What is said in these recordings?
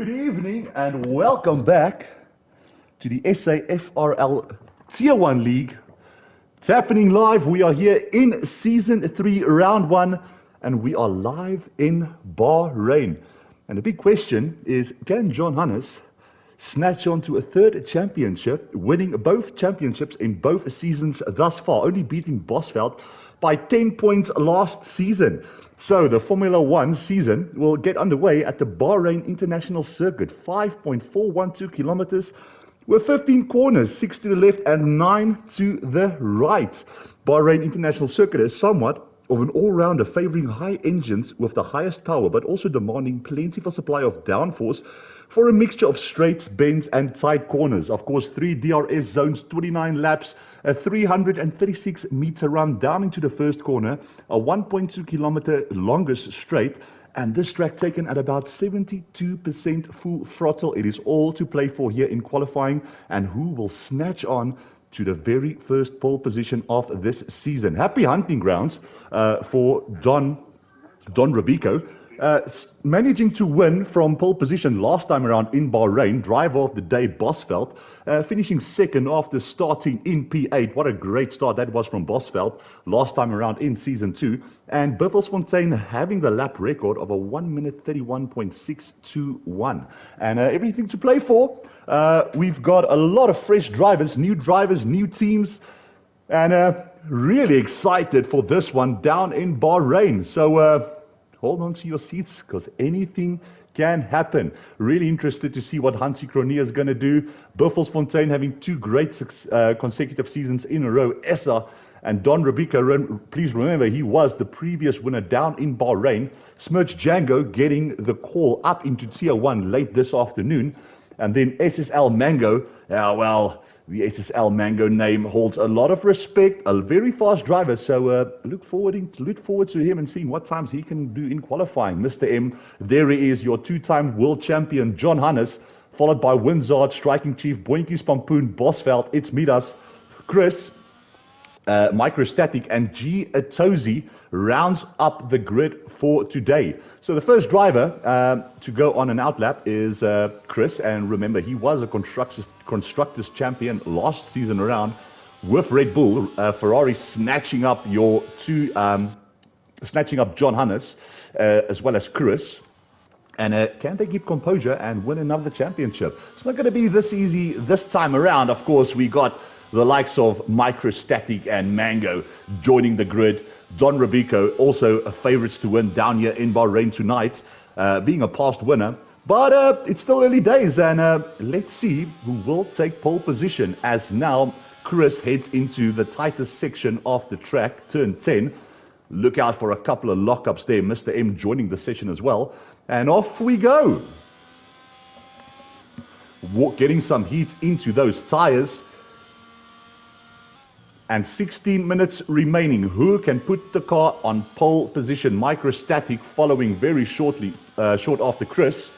Good evening and welcome back to the SAFRL Tier 1 League. It's happening live. We are here in Season 3, Round 1, and we are live in Bahrain. And the big question is, can John Hannes snatch on to a third championship, winning both championships in both seasons thus far, only beating Bosveld by 10 points last season. So the Formula One season will get underway at the Bahrain International Circuit, 5.412 kilometers with 15 corners, 6 to the left and 9 to the right. Bahrain International Circuit is somewhat of an all-rounder, favoring high engines with the highest power, but also demanding plentiful supply of downforce for a mixture of straights, bends and tight corners. Of course, 3 DRS zones, 29 laps, a 336-meter run down into the first corner, a 1.2 kilometer longest straight, and this track taken at about 72% full throttle. It is all to play for here in qualifying, and who will snatch on to the very first pole position of this season. Happy hunting grounds for Don Robico. Managing to win from pole position last time around in Bahrain, driver of the day Bosveld, finishing second after starting in P8. What a great start that was from Bosveld last time around in Season 2. And Buffelsfontein having the lap record of a 1 minute 31.621. And everything to play for. We've got a lot of fresh drivers, new teams, and really excited for this one down in Bahrain. So hold on to your seats, because anything can happen. Really interested to see what Hansi Cronje is going to do. Buffelsfontein having 2 great consecutive seasons in a row. Essa and Don Robico, please remember, he was the previous winner down in Bahrain. Smirch Django getting the call up into Tier 1 late this afternoon. And then SSL Mango, the SSL Mango name holds a lot of respect, a very fast driver, so look forward to him and seeing what times he can do in qualifying. Mr. M, there he is, your 2-time world champion, John Hannes, followed by Winzard, Striking Chief, Boinkies Pampoen, Bosveld, It's Midas, Chris, Microstatic, and G. Atozi rounds up the grid for today. So the first driver to go on an outlap is Chris, and remember, he was a Constructors champion last season around with Red Bull. Ferrari snatching up John Hannes as well as Chris. And can they keep composure and win another championship? It's not going to be this easy this time around. Of course, we got the likes of Microstatic and Mango joining the grid. Don Robico, also favorites to win down here in Bahrain tonight, being a past winner. But it's still early days, and let's see who will take pole position as now Chris heads into the tightest section of the track, turn 10. Look out for a couple of lockups there. Mr. M joining the session as well. And off we go. Getting some heat into those tires. And 16 minutes remaining. Who can put the car on pole position? Microstatic following very short after Chris.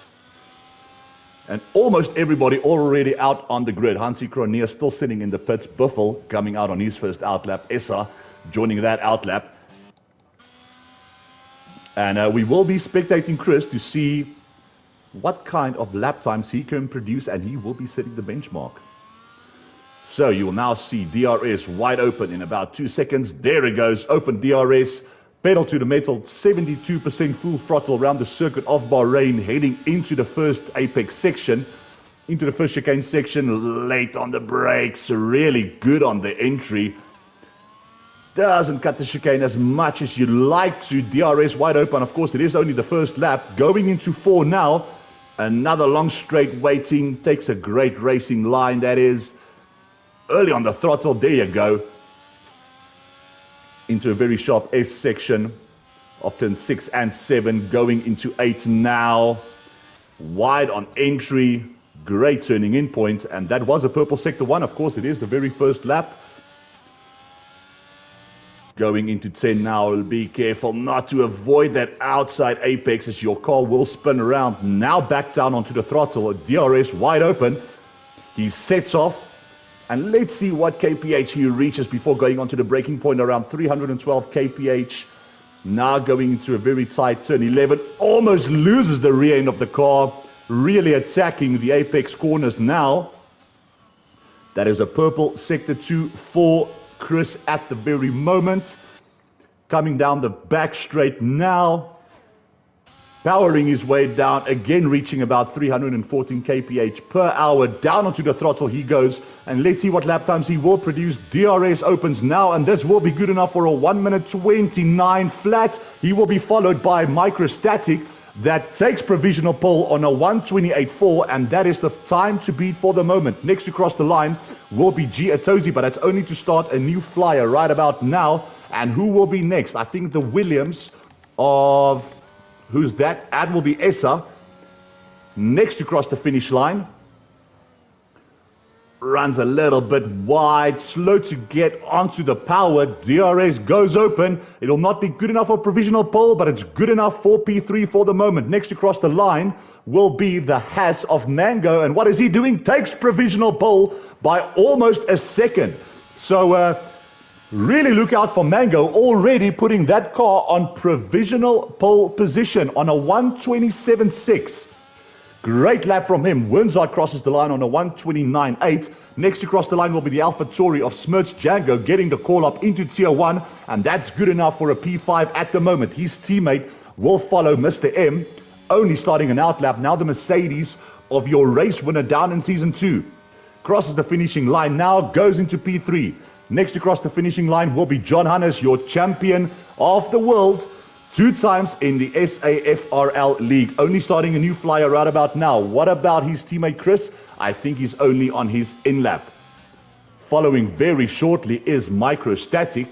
And almost everybody already out on the grid. Hansi Cronje still sitting in the pits. Buffel coming out on his first outlap. Essa joining that outlap. And we will be spectating Chris to see what kind of lap times he can produce, and he will be setting the benchmark. So you will now see DRS wide open in about 2 seconds. There it goes, open DRS, pedal to the metal, 72% full throttle around the circuit of Bahrain, heading into the first apex section, into the first chicane section, late on the brakes, really good on the entry. Doesn't cut the chicane as much as you'd like to. DRS wide open, of course, it is only the first lap. Going into 4 now, another long straight waiting, takes a great racing line, that is. Early on the throttle, there you go. Into a very sharp S section of turn 6 and 7, going into 8 now. Wide on entry, great turning in point, and that was a purple sector 1. Of course, it is the very first lap. Going into 10 now, be careful not to avoid that outside apex as your car will spin around. Now back down onto the throttle, DRS wide open. He sets off. And let's see what kph he reaches before going onto the braking point, around 312 kph. Now going into a very tight turn 11, almost loses the rear end of the car. really attacking the apex corners now. That is a purple sector 2 for Chris at the very moment. Coming down the back straight now. Powering his way down, again reaching about 314 kph per hour. Down onto the throttle he goes. And let's see what lap times he will produce. DRS opens now, and this will be good enough for a 1 minute 29 flat. He will be followed by Microstatic. That takes provisional pole on a 1:28.4, and that is the time to beat for the moment. Next to cross the line will be G Atozi, but that's only to start a new flyer right about now. And who will be next? I think the Williams of... Who's that? That will be Essa. Next to cross the finish line. Runs a little bit wide, slow to get onto the power. DRS goes open. It'll not be good enough for provisional pole, but it's good enough for P3 for the moment. Next to cross the line will be the Haas of Mango. And what is he doing? Takes provisional pole by almost a second. So really look out for Mango, already putting that car on provisional pole position on a 1:27.6. Great lap from him. Windsorg crosses the line on a 1:29.8. Next to cross the line will be the AlphaTauri of Smirch Django, getting the call up into Tier 1, and that's good enough for a P5 at the moment. His teammate will follow Mr. M, only starting an outlap. Now the Mercedes of your race winner down in Season 2. Crosses the finishing line now, goes into P3. Next to cross the finishing line will be John Hannes, your champion of the world, 2 times in the SAFRL League. Only starting a new flyer right about now. What about his teammate Chris? I think he's only on his in-lap. Following very shortly is Microstatic.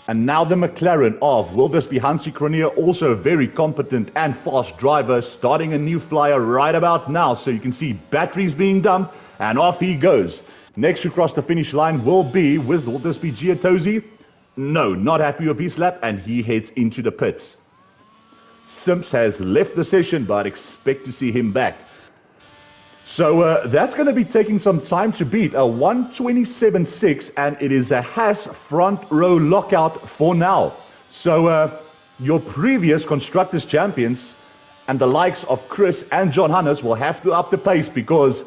And now the McLaren of, will this be Hansi Cronje? Also a very competent and fast driver, starting a new flyer right about now. So you can see batteries being dumped, and off he goes. Next to cross the finish line will be, will this be Giatosi? No, not happy with his lap, and he heads into the pits. Simps has left the session, but expect to see him back. So that's going to be taking some time to beat, a 1:27.6, and it is a Haas front row lockout for now. So your previous Constructors champions and the likes of Chris and John Hannes will have to up the pace, because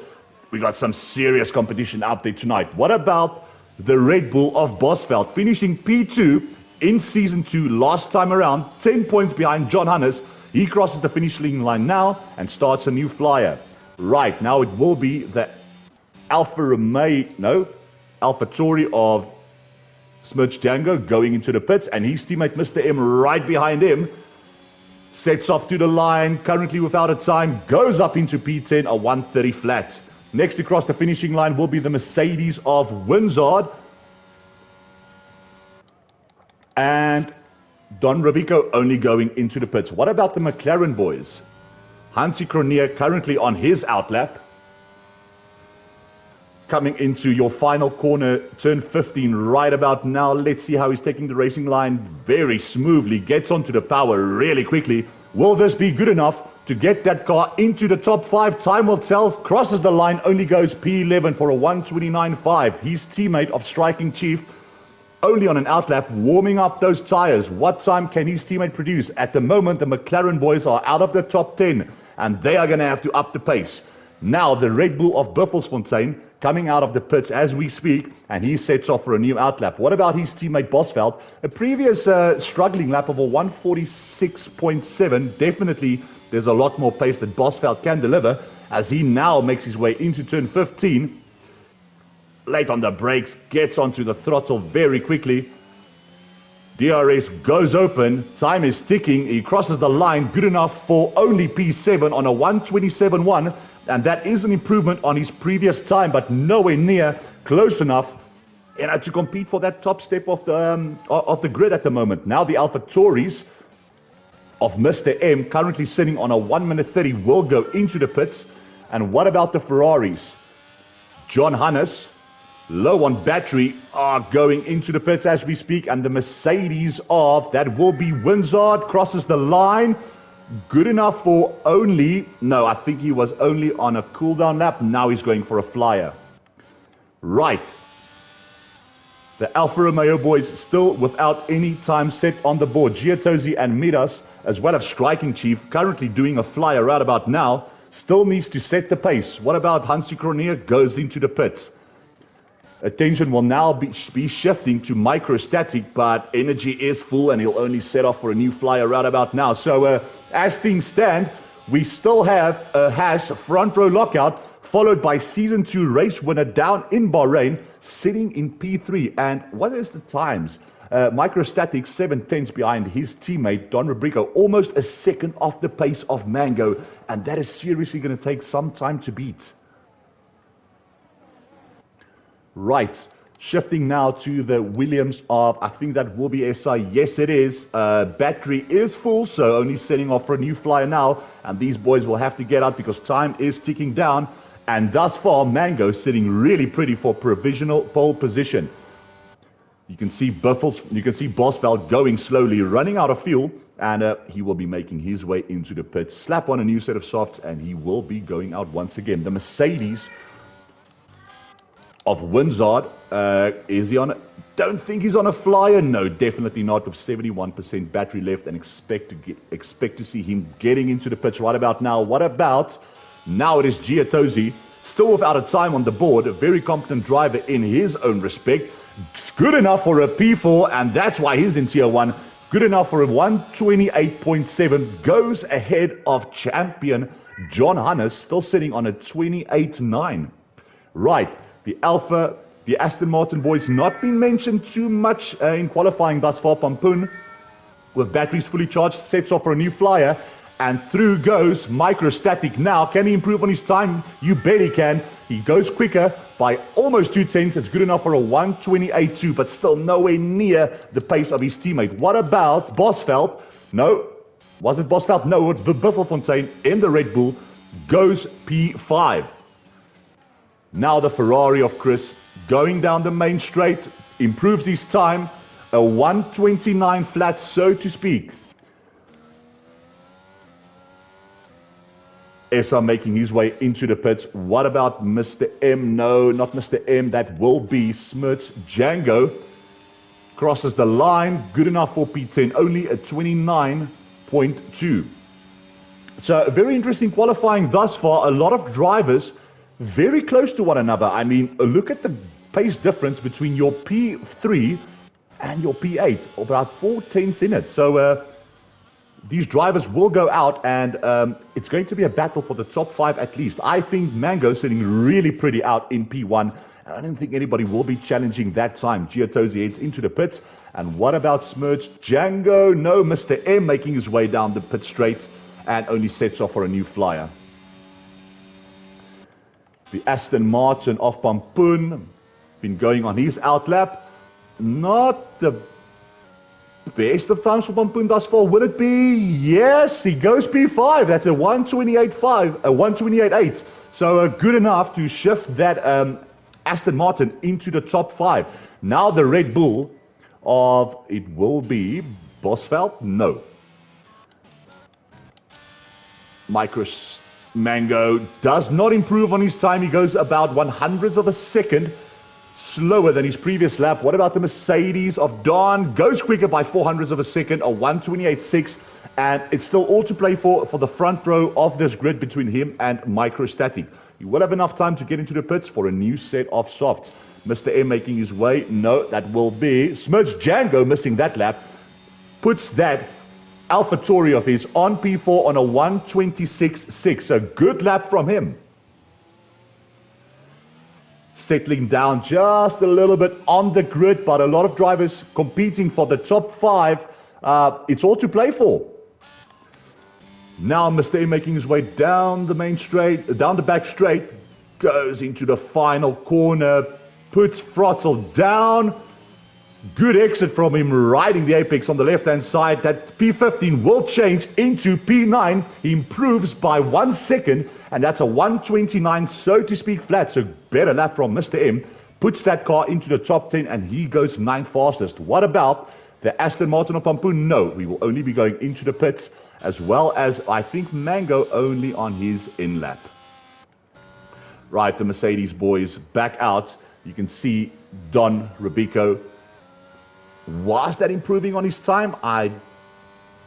we got some serious competition out there tonight. What about the Red Bull of Bosveld, finishing P2 in Season 2 last time around, 10 points behind John Hannes. He crosses the finishing line now and starts a new flyer. Right, now it will be the AlphaTauri of Smirch Django going into the pits, and his teammate Mr. M right behind him. Sets off to the line, currently without a time, goes up into P10, a 1:30 flat. Next to cross the finishing line will be the Mercedes of Windsorg. And Don Rabico only going into the pits. What about the McLaren boys? Hansi Cronje currently on his outlap. Coming into your final corner, turn 15 right about now. Let's see how he's taking the racing line very smoothly. Gets onto the power really quickly. Will this be good enough to get that car into the top 5? Time will tell. Crosses the line, only goes P11 for a 1:29.5. His teammate of Striking Chief only on an outlap, warming up those tires. What time can his teammate produce? At the moment, the McLaren boys are out of the top 10, and they are going to have to up the pace. Now the Red Bull of Buffelsfontein coming out of the pits as we speak, and he sets off for a new outlap. What about his teammate Bosveld? A previous struggling lap of a 1:46.7. Definitely there's a lot more pace that Bosveld can deliver, as he now makes his way into turn 15. Late on the brakes, gets onto the throttle very quickly. DRS goes open, time is ticking, he crosses the line, good enough for only P7 on a 1:27.1, and that is an improvement on his previous time, but nowhere near close enough to compete for that top step of the grid at the moment. Now the AlphaTauris of Mr. M, currently sitting on a 1:30, will go into the pits. And what about the Ferraris? John Hannes, low on battery, are going into the pits as we speak, and the Mercedes of, that will be Windsorg, crosses the line. Good enough for only, no, I think he was only on a cooldown lap. Now he's going for a flyer. Right. The Alfa Romeo boys still without any time set on the board. Giottosi and Midas, as well as Striking Chief, currently doing a flyer right about now, still needs to set the pace. What about Hansi Cornier goes into the pits? Attention will now be shifting to Microstatic, but energy is full and he'll only set off for a new flyer right about now. So as things stand, we still have a Haas front row lockout, followed by Season 2 race winner down in Bahrain, sitting in P3. And what is the times? Microstatic 7/10 behind his teammate Don Rubrico, almost a second off the pace of Mango, and that is seriously going to take some time to beat. Right, shifting now to the Williams of, I think that will be SI. Yes, it is. Battery is full, so only setting off for a new flyer now, and these boys will have to get out because time is ticking down. And thus far, Mango sitting really pretty for provisional pole position. You can see Bosveld going slowly, running out of fuel, and he will be making his way into the pits. Slap on a new set of softs, and he will be going out once again. The Mercedes of Winzard, is he on a, don't think he's on a flyer. No, definitely not, with 71% battery left, and expect to see him getting into the pits right about now. What about, now it is Giottosi, still without a time on the board, a very competent driver in his own respect. It's good enough for a P4, and that's why he's in Tier 1. Good enough for a 128.7, goes ahead of champion John Hannes, still sitting on a 28.9. Right. The Aston Martin boys not been mentioned too much in qualifying thus far. Pampoen, with batteries fully charged, sets off for a new flyer. And through goes Microstatic now. Can he improve on his time? You bet he can. He goes quicker by almost 2/10. It's good enough for a 128.2, but still nowhere near the pace of his teammate. What about Bosveld? No. Was it Bosveld? No, it's Buffelfontein in the Red Bull. Goes P5. Now the Ferrari of Chris going down the main straight, improves his time, a 129 flat, so to speak. Essa making his way into the pits. What about Mr. M? No, not Mr. M. That will be Smirts Django. Crosses the line, good enough for P10, only a 29.2. So a very interesting qualifying thus far. A lot of drivers very close to one another. I mean, look at the pace difference between your P3 and your P8, about 4/10 in it. So these drivers will go out, and it's going to be a battle for the top 5 at least. I think Mango sitting really pretty out in P1. I don't think anybody will be challenging that time. Giottosi heads into the pits. And what about Smirch Django? No, Mr. M making his way down the pit straight and only sets off for a new flyer. The Aston Martin of Pampoen, been going on his outlap. Not the best of times for Pampoen thus far. Will it be? Yes, he goes P5. That's a 128.5, a 128.8. So good enough to shift that Aston Martin into the top 5. Now the Red Bull of, it will be Bosveld? No. Mango does not improve on his time. He goes about 100ths of a second slower than his previous lap. What about the Mercedes of Don? Goes quicker by 400ths of a second, a 128.6, and it's still all to play for the front row of this grid between him and Microstatic. He will have enough time to get into the pits for a new set of softs. Mr. M making his way. No, that will be Smirch Django missing that lap. Puts that AlphaTauri of his on P4 on a 126.6. A good lap from him. Settling down just a little bit on the grid, but a lot of drivers competing for the top 5. It's all to play for. Now Mr. A making his way down the main straight, down the back straight, goes into the final corner, puts throttle down. Good exit from him, riding the apex on the left-hand side. That P15 will change into P9. He improves by 1 second, and that's a 129, so to speak, flat. So better lap from Mr. M. Puts that car into the top 10, and he goes 9th fastest. What about the Aston Martin of Pampoen? No, we will only be going into the pits, as well as, I think, Mango only on his in-lap. Right, the Mercedes boys back out. You can see Don Rubico. Was that improving on his time? I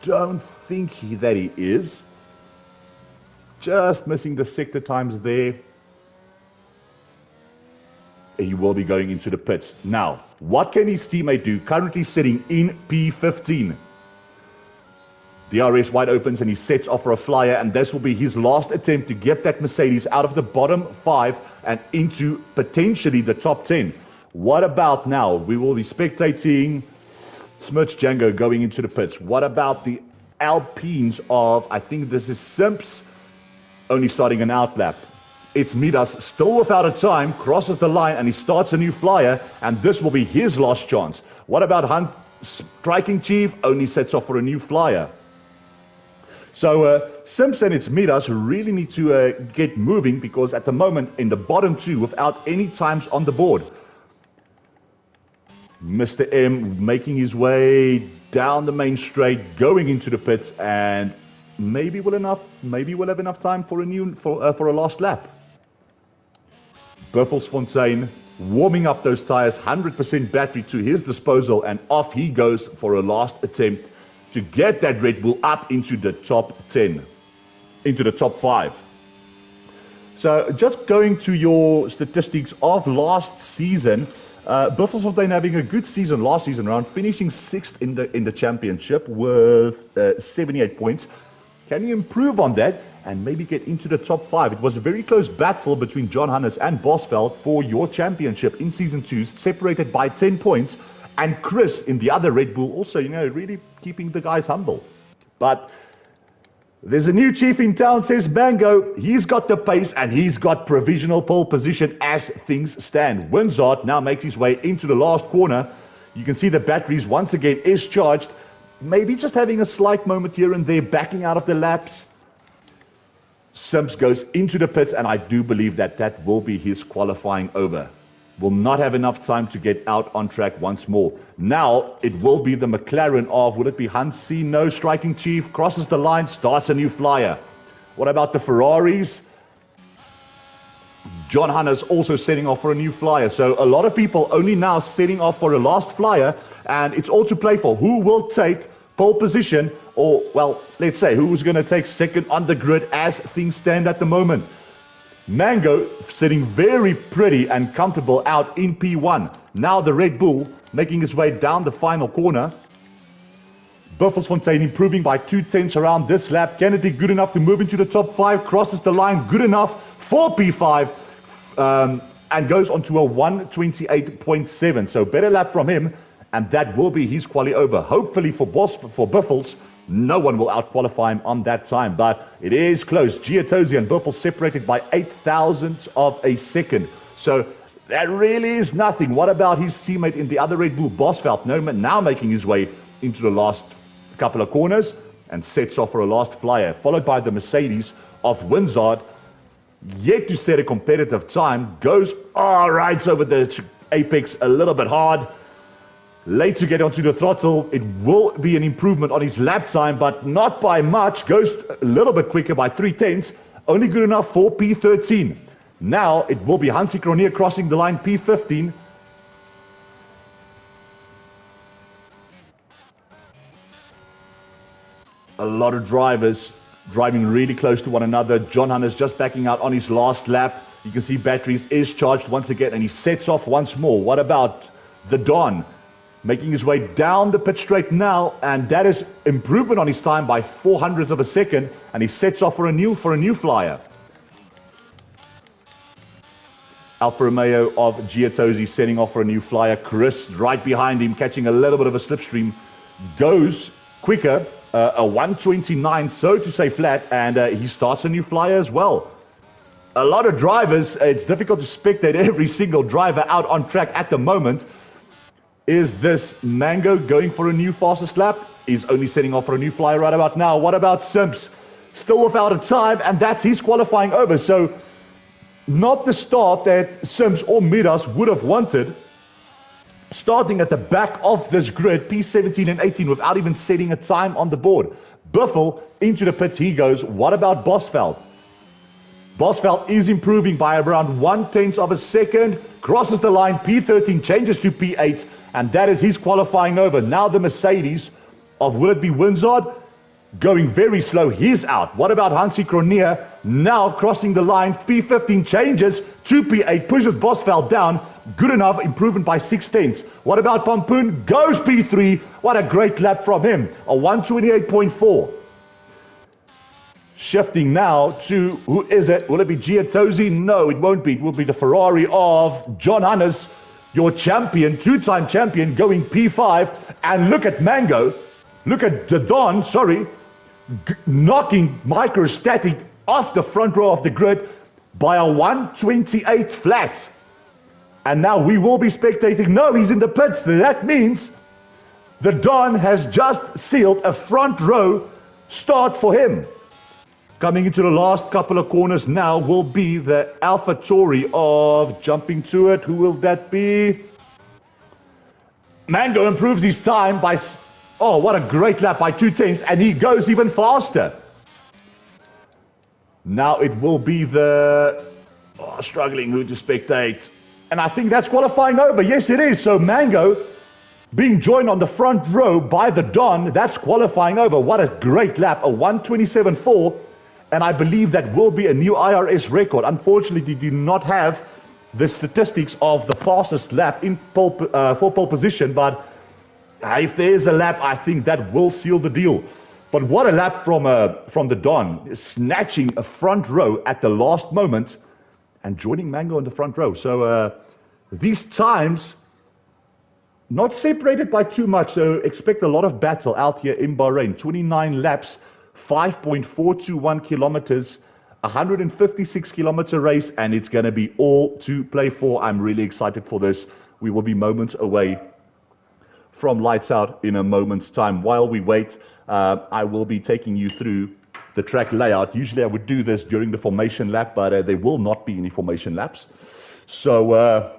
don't think that he is. Just missing the sector times there. He will be going into the pits. Now, what can his teammate do? Currently sitting in P15. DRS wide opens and he sets off for a flyer, and this will be his last attempt to get that Mercedes out of the bottom 5 and into potentially the top 10. What about now? We will be spectating Smirch Django going into the pits. What about the Alpines of, I think this is Simps, only starting an outlap. It's Midas, still without a time, crosses the line and he starts a new flyer, and this will be his last chance. What about Hunt Striking Chief? Only sets off for a new flyer. So Simps and it's Midas really need to get moving, because at the moment in the bottom 2 without any times on the board. Mr. M making his way down the main straight, going into the pits, and maybe we'll have enough time for a last lap. Buffelsfontein warming up those tires, 100% battery to his disposal, and off he goes for a last attempt to get that Red Bull up into the top 10, into the top 5. So just going to your statistics of last season, Buffelsfontein having a good season last season round, finishing 6th in the championship with 78 points. Can he improve on that and maybe get into the top 5? It was a very close battle between John Hannes and Bosveld for your championship in Season 2, separated by 10 points. And Chris in the other Red Bull also, really keeping the guys humble. But there's a new chief in town, says Mango. He's got the pace and he's got provisional pole position as things stand. Winzard now makes his way into the last corner. You can see the batteries once again is charged. Maybe just having a slight moment here and there, backing out of the laps. Simps goes into the pits, and I do believe that will be his qualifying over. Will not have enough time to get out on track once more. Now it will be the McLaren of, will it be Hansi? No, Striking Chief crosses the line, starts a new flyer. What about the Ferraris? John Hannes also setting off for a new flyer. So a lot of people only now setting off for a last flyer, and it's all to play for. Who will take pole position, or, well, let's say who's going to take second on the grid as things stand at the moment. Mango sitting very pretty and comfortable out in P1. Now the Red Bull making his way down the final corner. Buffelsfontein improving by 2/10 around this lap. Can it be good enough to move into the top 5? Crosses the line, good enough for P5, and goes on to a 1:28.7. So better lap from him, and that will be his quali over. Hopefully for Buffels, no one will out-qualify him on that time, but it is close. Giottosi and Buffels separated by 0.08 of a second. So that really is nothing. What about his teammate in the other Red Bull, Bosveld, now making his way into the last couple of corners and sets off for a last flyer, followed by the Mercedes of Winzard, yet to set a competitive time, goes, rides over the apex a little bit hard. Late to get onto the throttle. It will be an improvement on his lap time, but not by much. Goes a little bit quicker by 0.3, only good enough for P13. Now it will be Hansi Kronier crossing the line, P15. A lot of drivers driving really close to one another. John Hannes just backing out on his last lap. You can see batteries is charged once again, and he sets off once more. What about the Don? Making his way down the pit straight now, and that is improvement on his time by 0.04 of a second, and he sets off for a new flyer. Alfa Romeo of Giottosi setting off for a new flyer. Chris right behind him, catching a little bit of a slipstream, goes quicker, a 1:29, so to say flat, and he starts a new flyer as well. A lot of drivers, it's difficult to spectate every single driver out on track at the moment. Is this Mango going for a new fastest lap? He's only setting off for a new flyer right about now. What about Simps? Still without a time, and that's his qualifying over. So not the start that Simps or Midas would have wanted. Starting at the back of this grid, P17 and 18, without even setting a time on the board. Buffel into the pits he goes. What about Bosveld? Bosveld is improving by around 1/10 of a second, crosses the line, P13 changes to P8, and that is his qualifying over. Now the Mercedes of, will it be Windsor, going very slow, he's out. What about Hansi Kroneer? Now crossing the line, P15 changes to P8, pushes Bosveld down, good enough, improvement by 6/10. What about Pompoen? Goes P3, what a great lap from him, a 128.4. Shifting now to, who is it? Will it be Giottosi? No, it won't be. It will be the Ferrari of John Hannes, your champion, two-time champion, going P5. And look at Mango, look at the Don, knocking Microstatic off the front row of the grid by a 128 flat. And now we will be spectating. No, he's in the pits. That means the Don has just sealed a front row start for him. Coming into the last couple of corners now will be the AlphaTauri of, jumping to it, who will that be? Mango improves his time by, oh, what a great lap, by 2/10, and he goes even faster. Now it will be the, struggling who to spectate. And I think that's qualifying over. Yes, it is. So Mango being joined on the front row by the Don, that's qualifying over. What a great lap, a 127.4. And I believe that will be a new IRS record. Unfortunately, we do not have the statistics of the fastest lap in for pole position, but if there's a lap, I think that will seal the deal. But what a lap from the Don, snatching a front row at the last moment and joining Mango in the front row. So these times, not separated by too much, so expect a lot of battle out here in Bahrain. 29 laps, 5.421 kilometers, 156 kilometer race, and it's going to be all to play for. I'm really excited for this. We will be moments away from lights out in a moment's time. While we wait, I will be taking you through the track layout. Usually I would do this during the formation lap, but there will not be any formation laps. So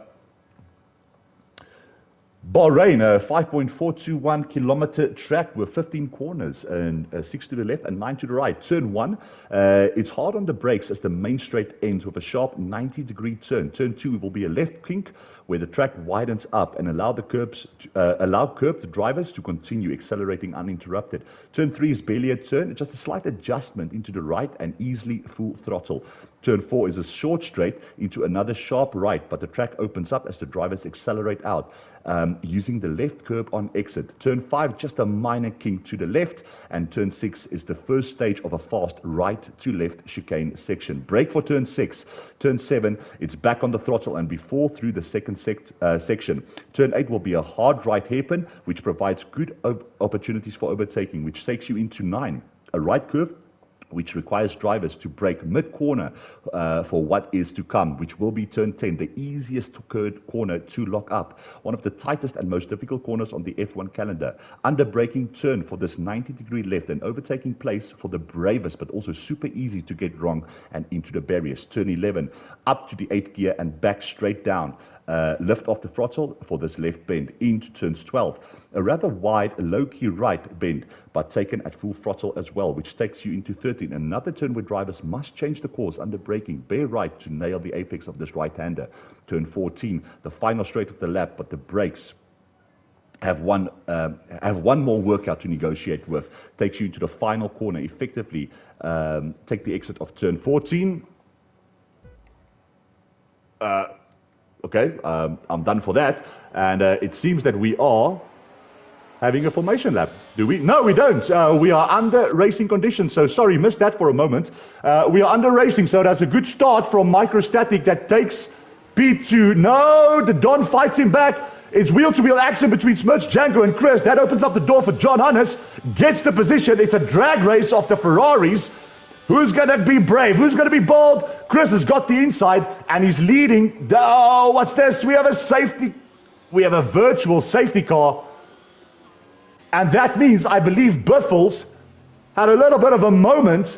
Bahrain, a 5.421 kilometer track with 15 corners and 6 to the left and 9 to the right. Turn 1, it's hard on the brakes as the main straight ends with a sharp 90-degree turn. Turn 2 will be a left kink where the track widens up and allow curbed drivers to continue accelerating uninterrupted. Turn 3 is barely a turn, just a slight adjustment into the right and easily full throttle. Turn 4 is a short straight into another sharp right, but the track opens up as the drivers accelerate out, using the left curb on exit. Turn 5, just a minor kink to the left, and turn 6 is the first stage of a fast right to left chicane section. Brake for turn 6. Turn 7, it's back on the throttle and before through the second section. Turn 8 will be a hard right hairpin, which provides good opportunities for overtaking, which takes you into 9. A right curve, which requires drivers to brake mid-corner for what is to come, which will be turn 10, the easiest corner to lock up. One of the tightest and most difficult corners on the F1 calendar. Under braking turn for this 90-degree left and overtaking place for the bravest, but also super easy to get wrong and into the barriers. Turn 11, up to the 8th gear and back straight down. Lift off the throttle for this left bend into turns 12. A rather wide, low-key right bend, but taken at full throttle as well, which takes you into 13. Another turn where drivers must change the course under braking, bare right to nail the apex of this right-hander. Turn 14, the final straight of the lap, but the brakes have one more workout to negotiate with. Takes you into the final corner, effectively take the exit of turn 14. Okay, I'm done for that. And it seems that we are having a formation lap. Do we? No, we don't. We are under racing conditions. So sorry, missed that for a moment. We are under racing, so that's a good start from Microstatic that takes P2. No, the Don fights him back. It's wheel-to-wheel action between Smirch, Django, and Chris. That opens up the door for John Hannes. Gets the position. It's a drag race of the Ferraris. Who's going to be brave? Who's going to be bold? Chris has got the inside, and he's leading. Oh, what's this? We have a safety. We have a virtual safety car. And that means, I believe, Biffles had a little bit of a moment.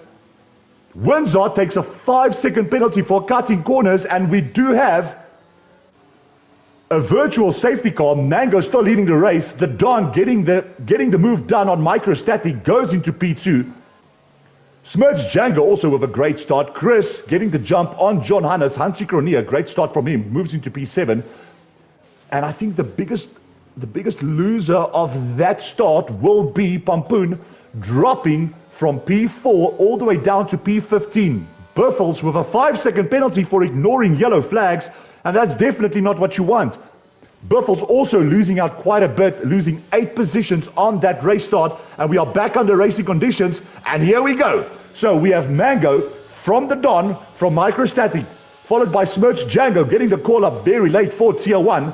Windsor takes a 5-second penalty for cutting corners, and we do have a virtual safety car. Mango still leading the race. The Don getting the move done on Microstatic goes into P2. Smirch Django also with a great start. Chris getting the jump on John Hannes. Hansi Kronia, great start from him, moves into P7. And I think the biggest loser of that start will be Pampoen, dropping from P4 all the way down to P15. Buffels with a 5-second penalty for ignoring yellow flags, and that's definitely not what you want. Buffels also losing out quite a bit, losing 8 positions on that race start, and we are back under racing conditions, and here we go. So we have Mango from the Don, from Microstatic, followed by Smirch Django getting the call up very late for Tier 1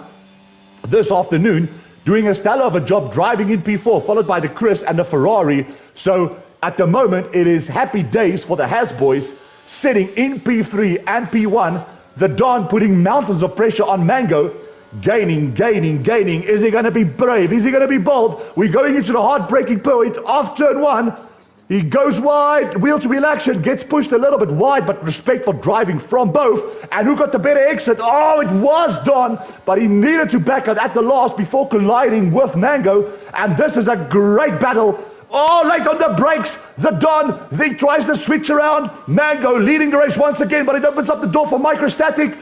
this afternoon, doing a stellar of a job driving in P4, followed by the Chris and the Ferrari. So at the moment, it is happy days for the Has boys, sitting in P3 and P1. The Don putting mountains of pressure on Mango, gaining. Is he going to be brave? Is he going to be bold? We're going into the heartbreaking point of turn 1. He goes wide, wheel-to-wheel action, gets pushed a little bit wide, but respect for driving from both. And who got the better exit? Oh, it was Don, but he needed to back out at the last before colliding with Mango. And this is a great battle. Oh, late on the brakes, the Don, he tries to switch around. Mango leading the race once again, but it opens up the door for Microstatic.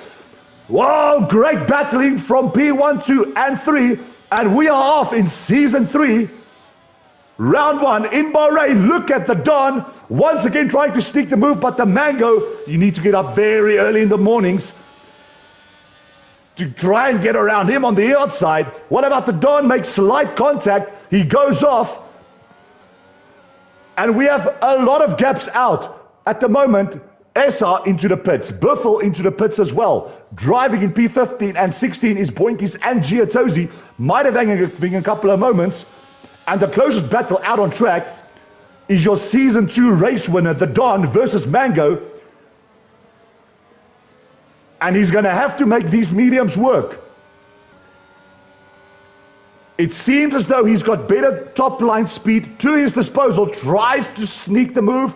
Whoa, great battling from P1, 2, and 3. And we are off in Season 3. Round 1 in Bahrain. Look at the Don, once again trying to sneak the move, but the Mango, you need to get up very early in the mornings to try and get around him on the outside. What about the Don? Makes slight contact. He goes off. And we have a lot of gaps out. At the moment, SR into the pits, Buffel into the pits as well. Driving in P15 and 16 is Boinkies and Giatosi. Might have been a couple of moments. And the closest battle out on track is your Season 2 race winner, the Don versus Mango. And he's going to have to make these mediums work. It seems as though he's got better top line speed to his disposal, tries to sneak the move,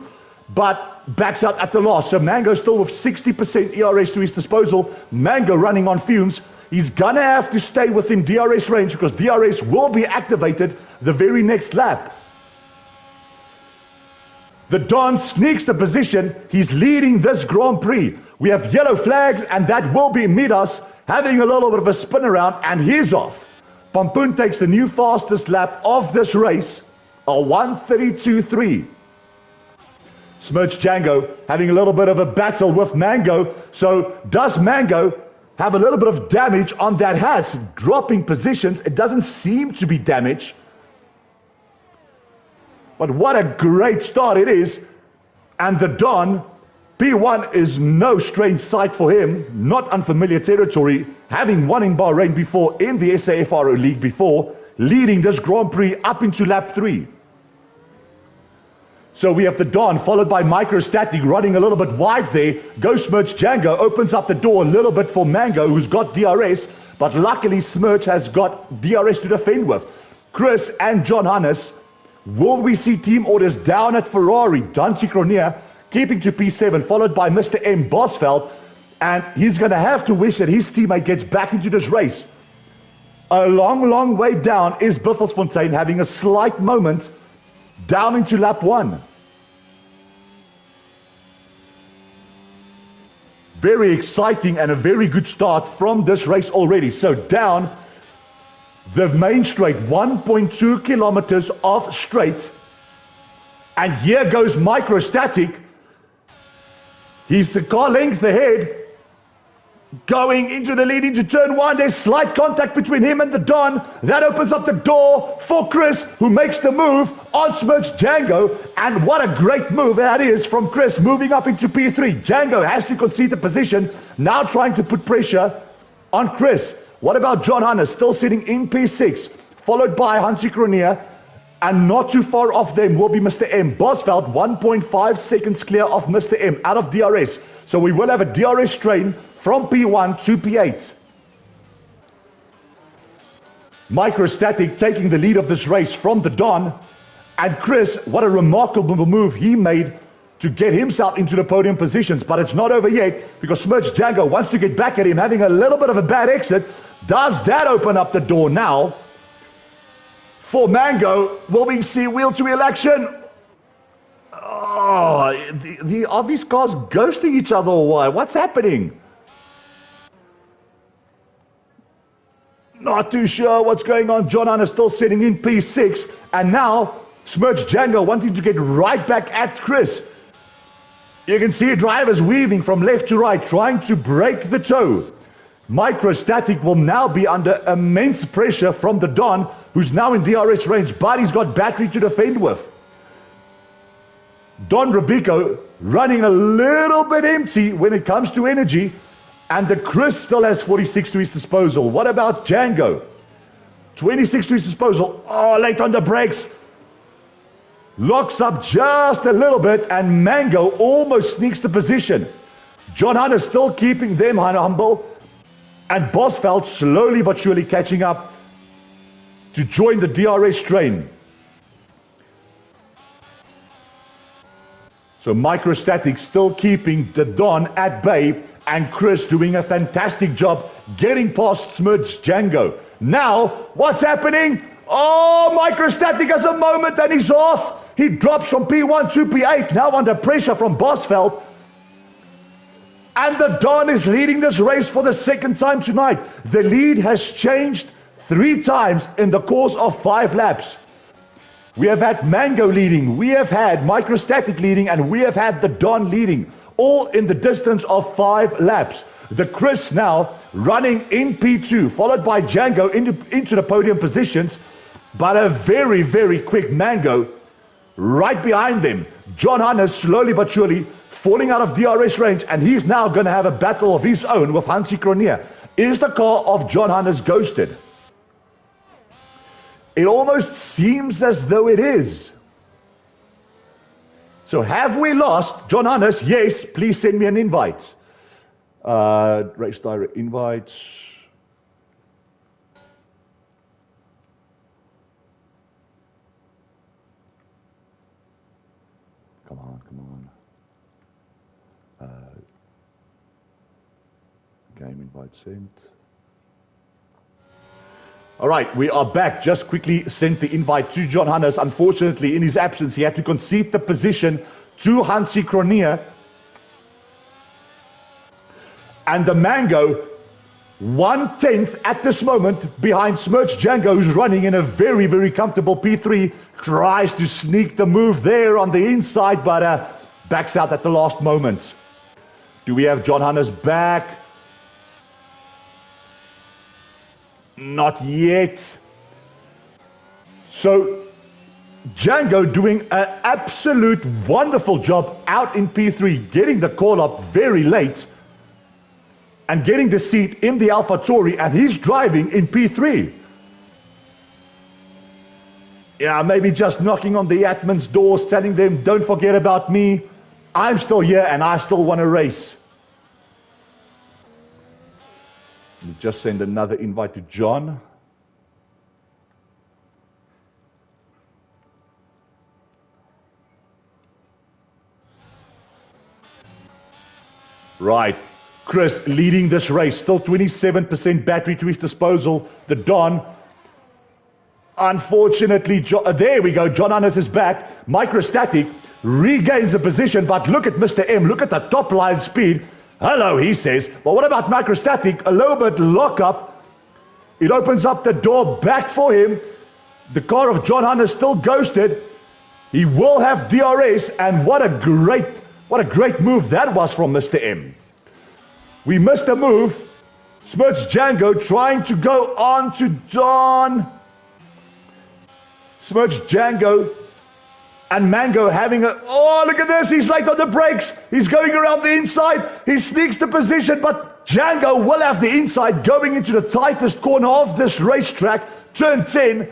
but backs out at the last. So Mango still with 60% ERS to his disposal. Mango running on fumes. He's going to have to stay within DRS range because DRS will be activated the very next lap. The Don sneaks the position. He's leading this Grand Prix. We have yellow flags, and that will be Midas having a little bit of a spin around, and he's off. Pampoen takes the new fastest lap of this race, a 1:32.3. Smirch Django having a little bit of a battle with Mango. So does Mango have a little bit of damage on that Has? Dropping positions. It doesn't seem to be damage. But what a great start it is. And the Don, P1 is no strange sight for him. Not unfamiliar territory. Having won in Bahrain before, in the SAFRL League before, leading this Grand Prix up into lap 3. So we have the Don, followed by Microstatic, running a little bit wide there. Goes Smirch Django, opens up the door a little bit for Mango, who's got DRS, but luckily Smirch has got DRS to defend with. Chris and John Hannes, will we see team orders down at Ferrari? Hansi Kronia keeping to P7, followed by Mr. M. Bosveld, and he's going to have to wish that his teammate gets back into this race. A long way down is Buffelsfontein, having a slight moment down into lap 1. Very exciting and a very good start from this race already. So down the main straight, 1.2 kilometers of straight. And here goes Microstatic. He's a car length ahead. Going into the lead into turn 1. There's slight contact between him and the Don. That opens up the door for Chris, who makes the move on Smirch Django. And what a great move that is from Chris, moving up into P3. Django has to concede the position, now trying to put pressure on Chris. What about John Hannes, still sitting in P6, followed by Hansi Kronia, and not too far off them will be Mr. M. Bosveld, 1.5 seconds clear of Mr. M, out of DRS. So we will have a DRS train from P1 to P8. Microstatic taking the lead of this race from the Don. And Chris, what a remarkable move he made to get himself into the podium positions. But it's not over yet, because Smirch Django wants to get back at him, having a little bit of a bad exit. Does that open up the door now for Mango? Will we see wheel-to-wheel action? Oh, Are these cars ghosting each other or what? What's happening? Not too sure what's going on. John Hunter still sitting in P6. And now, Smirch Django wanting to get right back at Chris. You can see drivers weaving from left to right, trying to break the toe. Microstatic will now be under immense pressure from the Don, who's now in DRS range, but he's got battery to defend with. Don Rubico running a little bit empty when it comes to energy. And the Chris still has 46 to his disposal. What about Django? 26 to his disposal. Oh, late on the brakes. Locks up just a little bit, and Mango almost sneaks the position. John Hunter still keeping them humble. And Bosveld slowly but surely catching up to join the DRS train. So Microstatic still keeping the Don at bay. And Chris doing a fantastic job getting past Smirch Django. Now, what's happening? Oh, Microstatic has a moment and he's off. He drops from P1 to P8, now under pressure from Bosveld. And the Don is leading this race for the second time tonight. The lead has changed 3 times in the course of 5 laps. We have had Mango leading, we have had Microstatic leading, and we have had the Don leading. All in the distance of 5 laps. The Chris now running in P2, followed by Django into the podium positions, but a very, very quick Mango right behind them. John Hunter slowly but surely falling out of DRS range, and he's now going to have a battle of his own with Hansi Cronje. Is the car of John Hunter's ghosted? It almost seems as though it is. So have we lost John Hunter? Yes, please send me an invite. Race direct invites. Come on, come on. Game invite sent. All right, we are back. Just quickly sent the invite to John Hunter. Unfortunately, in his absence, he had to concede the position to Hansi Cronje. And the Mango, 1/10 at this moment behind Smirch Django, who's running in a very, very comfortable P3. Tries to sneak the move there on the inside, but backs out at the last moment. Do we have John Hunter's back? Not yet. So Django doing an absolute wonderful job out in P3, getting the call up very late and getting the seat in the AlphaTauri, and he's driving in P3. Yeah, maybe just knocking on the Atman's doors, telling them, don't forget about me. I'm still here and I still want to race. Let me just send another invite to John. Right. Chris leading this race. Still 27% battery to his disposal. The Don. Unfortunately, there we go. John Hunter is back. Microstatic regains a position, but look at Mr. M. Look at the top line speed. Hello, he says. Well, what about Microstatic? A little bit lock up. It opens up the door back for him. The car of John Hunter still ghosted. He will have DRS, and what a great move that was from Mr. M. We missed a move. Smirch Django trying to go on to Don. Smirch Django and Mango having a... Oh, look at this. He's late on the brakes. He's going around the inside. He sneaks the position, but Django will have the inside going into the tightest corner of this racetrack. Turn 10.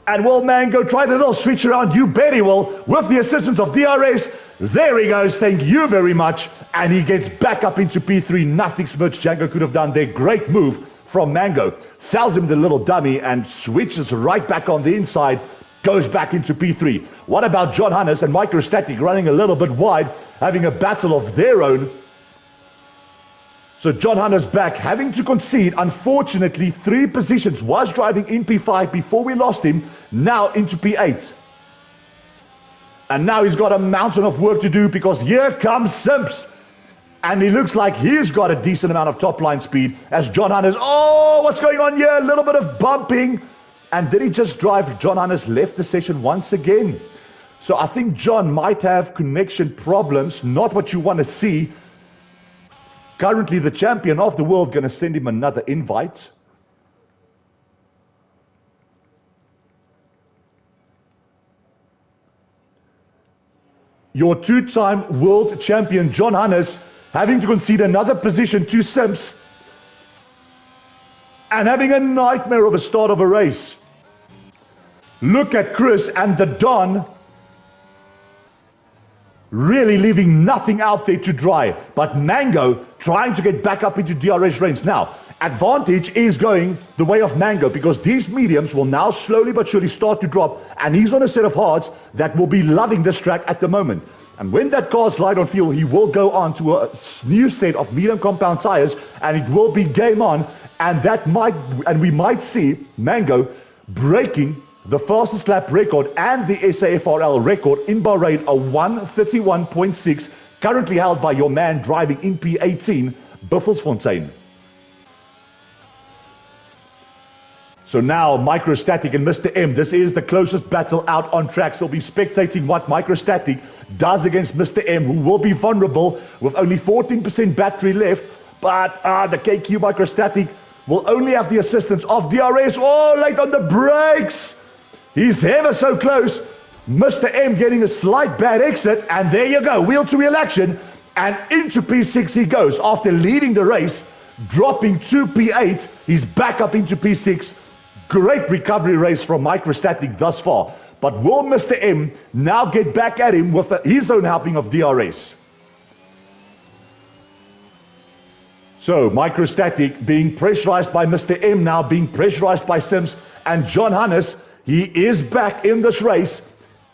And will Mango try the little switch around? You bet he will. With the assistance of DRS. There he goes. Thank you very much. And he gets back up into P3. Nothing Smirch Django could have done there. Great move from Mango. Sells him the little dummy and switches right back on the inside. Goes back into P3. What about John Hunter and Microstatic running a little bit wide, having a battle of their own? So John Hunter's back, having to concede, unfortunately, 3 positions. Was driving in P5 before we lost him, now into P8. And now he's got a mountain of work to do because here comes Simps. And he looks like he's got a decent amount of top line speed as John Hunter's, oh, what's going on here? A little bit of bumping. And did he just drive? John Hunter's left the session once again. So I think John might have connection problems, not what you want to see. Currently the champion of the world going to send him another invite. Your two-time world champion, John Hunter's, having to concede another position to Simps and having a nightmare of a start of a race. Look at Chris and the Don really leaving nothing out there to dry. But Mango trying to get back up into DRS range. Now, advantage is going the way of Mango because these mediums will now slowly but surely start to drop, and he's on a set of hards that will be loving this track at the moment. And when that car's light on fuel, he will go on to a new set of medium compound tires, and it will be game on. And we might see Mango breaking the fastest lap record and the SAFRL record in Bahrain, a 1:31.6, currently held by your man driving in P18, Buffelsfontein. So now Microstatic and Mr. M, this is the closest battle out on track. So we'll be spectating what Microstatic does against Mr. M, who will be vulnerable with only 14% battery left. But the KQ Microstatic will only have the assistance of DRS. Oh, late on the brakes. He's ever so close. Mr. M getting a slight bad exit. And there you go, wheel-to-wheel action. And into P6 he goes. After leading the race, dropping to P8, he's back up into P6. Great recovery race from Microstatic thus far. But will Mr. M now get back at him with his own helping of DRS? So Microstatic being pressurized by Mr. M, now being pressurized by Sims, and John Hannes, he is back in this race,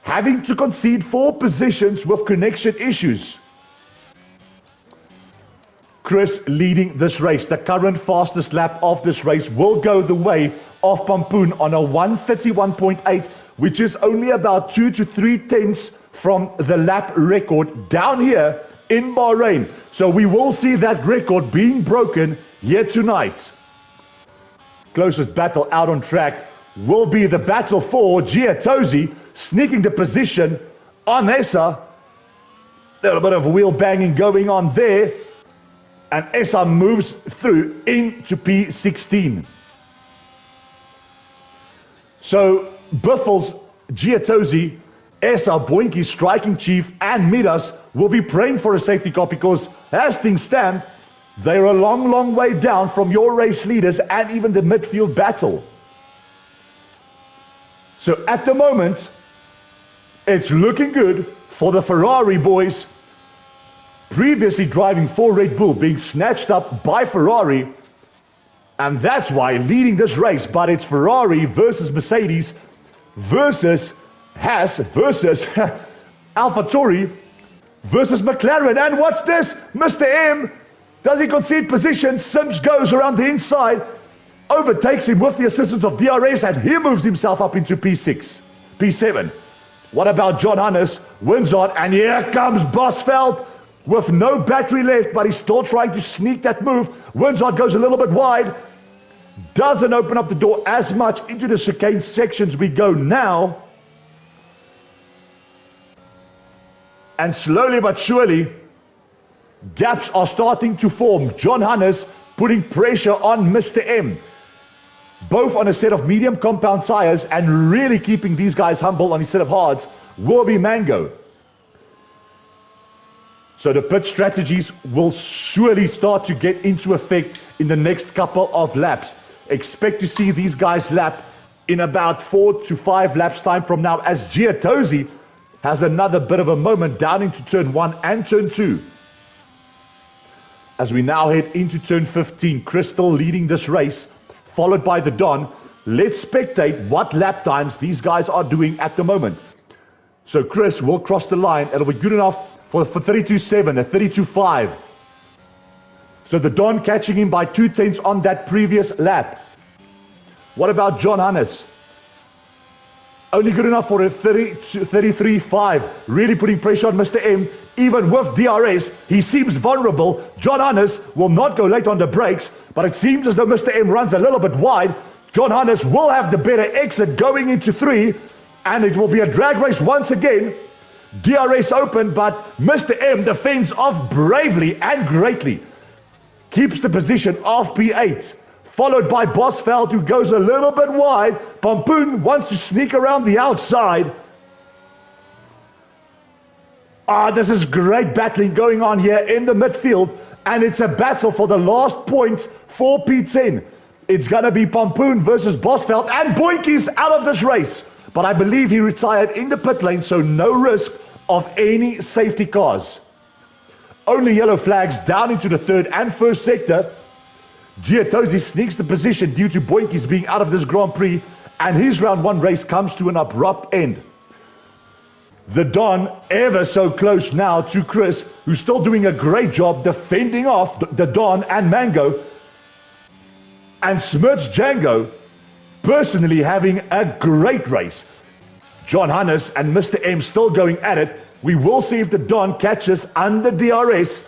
having to concede 4 positions with connection issues. Chris leading this race. The current fastest lap of this race will go the way of Pampoen on a 1:31.8, which is only about 2 to 3 tenths from the lap record down here in Bahrain. So we will see that record being broken here tonight. Closest battle out on track will be the battle for Giatosi, sneaking the position on Essa. Little bit of wheel banging going on there. And Essa moves through into P16. So Buffels, Giatosi, Essa, Boinky, Striking Chief, and Midas will be praying for a safety car because as things stand, they're a long, long way down from your race leaders and even the midfield battle. So at the moment, it's looking good for the Ferrari boys, previously driving for Red Bull, being snatched up by Ferrari, and that's why leading this race. But it's Ferrari versus Mercedes versus Haas versus AlphaTauri versus McLaren. And what's this? Mr. M, does he concede position? Sims goes around the inside, overtakes him with the assistance of DRS, and he moves himself up into P6, P7. What about John Hannes? Wins on, and here comes Bosveld with no battery left, but he's still trying to sneak that move. Windsor goes a little bit wide, doesn't open up the door as much into the chicane sections we go now. And slowly but surely, gaps are starting to form. John Hannes putting pressure on Mr. M, both on a set of medium compound tires, and really keeping these guys humble on a set of hards will be Mango. So the pit strategies will surely start to get into effect in the next couple of laps. Expect to see these guys lap in about 4 to 5 laps time from now, as Giatosi has another bit of a moment down into turn 1 and turn 2. As we now head into turn 15, Crystal leading this race, followed by the Don. Let's spectate what lap times these guys are doing at the moment. So Chris will cross the line. It'll be good enough for 32.7, a 32.5. So the Don catching him by 2 tenths on that previous lap. What about John Hannes? Only good enough for a 33.5. Really putting pressure on Mr. M. Even with DRS, he seems vulnerable. John Hannes will not go late on the brakes, but it seems as though Mr. M runs a little bit wide. John Hannes will have the better exit going into 3, and it will be a drag race once again. DRS open, but Mr. M defends off bravely and greatly. Keeps the position of P8. Followed by Bosveld, who goes a little bit wide. Pompoen wants to sneak around the outside. This is great battling going on here in the midfield. And it's a battle for the last point for P10. It's going to be Pompoen versus Bosveld. And Boinkies out of this race. But I believe he retired in the pit lane, so no risk of any safety cars. Only yellow flags down into the third and first sector. Giottosi sneaks the position due to Boinkies being out of this Grand Prix, and his round 1 race comes to an abrupt end. The Don ever so close now to Chris, who's still doing a great job defending off the Don and Mango. And Smirch Django personally having a great race. John Hannes and Mr. M still going at it. We will see if the Don catches under DRS.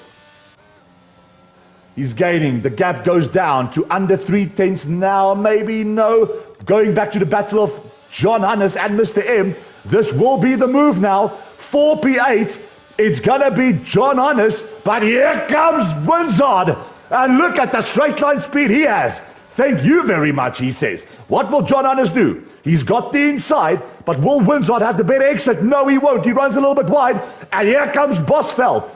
He's gaining. The gap goes down to under 3/10 now. Maybe no. Going back to the battle of John Hannes and Mr. M. This will be the move now. 4 P8. It's going to be John Hannes. But here comes Wizard. And look at the straight line speed he has. Thank you very much, he says. What will John Hannes do? He's got the inside, but will Wizard have the better exit? No, he won't. He runs a little bit wide. And here comes Bosveld.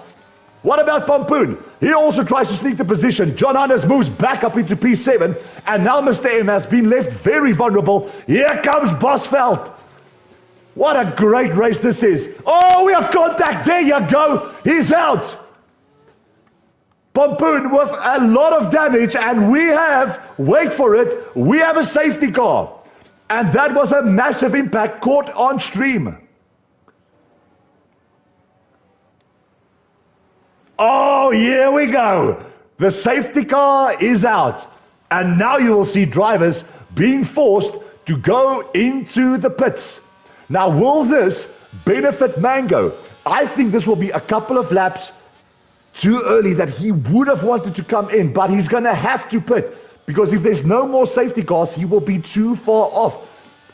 What about Pompoen? He also tries to sneak the position. John Hannes moves back up into P7, and now Mr. M has been left very vulnerable. Here comes Bosveld. What a great race this is. Oh, we have contact. There you go. He's out. Pompoen with a lot of damage, and we have, wait for it, we have a safety car. And that was a massive impact caught on stream. Oh, here we go. The safety car is out. And now you will see drivers being forced to go into the pits. Now, will this benefit Mango? I think this will be a couple of laps too early that he would have wanted to come in, but he's going to have to pit. Because if there's no more safety cars, he will be too far off.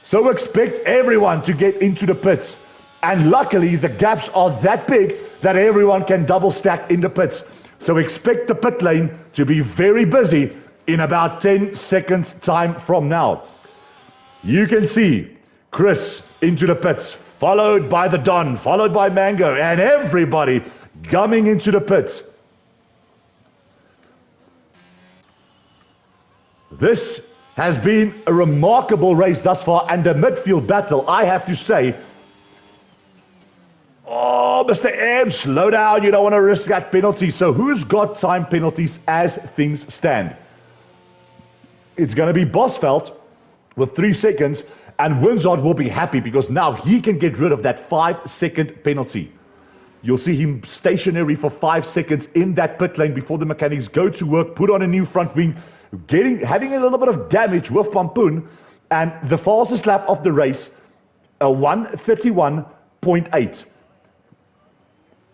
So expect everyone to get into the pits. And luckily, the gaps are that big that everyone can double stack in the pits. So expect the pit lane to be very busy in about 10 seconds time from now. You can see Chris into the pits, followed by the Don, followed by Mango, and everybody coming into the pits. This has been a remarkable race thus far, and the midfield battle, I have to say. Oh, Mr. M, slow down. You don't want to risk that penalty. So who's got time penalties as things stand? It's going to be Bosveld with 3 seconds, and Wizard will be happy because now he can get rid of that 5-second penalty. You'll see him stationary for 5 seconds in that pit lane before the mechanics go to work, put on a new front wing, having a little bit of damage with Pompoen, and the fastest lap of the race, a 1:31.8.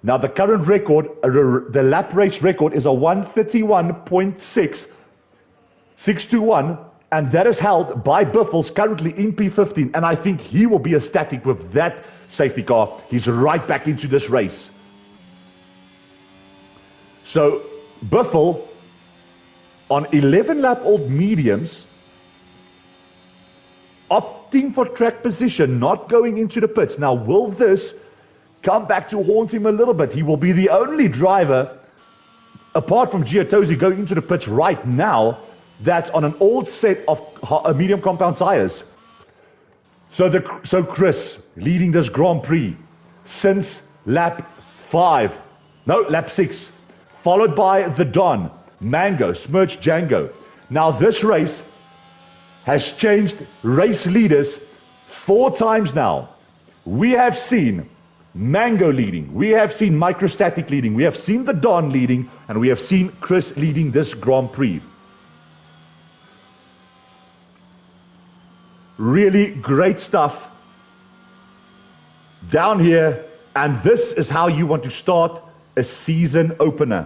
Now the current record, the lap race record is a 1:31.6, 621, and that is held by Buffels currently in P15, and I think he will be ecstatic with that safety car. He's right back into this race. So Buffel on 11 lap old mediums, opting for track position, not going into the pits. Now will this come back to haunt him a little bit? He will be the only driver, apart from Giottosi, going into the pits right now that's on an old set of medium compound tires. So Chris leading this Grand Prix since lap 6, followed by the Don, Mango, Smirch Django. Now this race has changed race leaders 4 times now. We have seen Mango leading, we have seen Microstatic leading, we have seen the Don leading, and we have seen Chris leading this Grand Prix. Really great stuff down here, and this is how you want to start a season opener.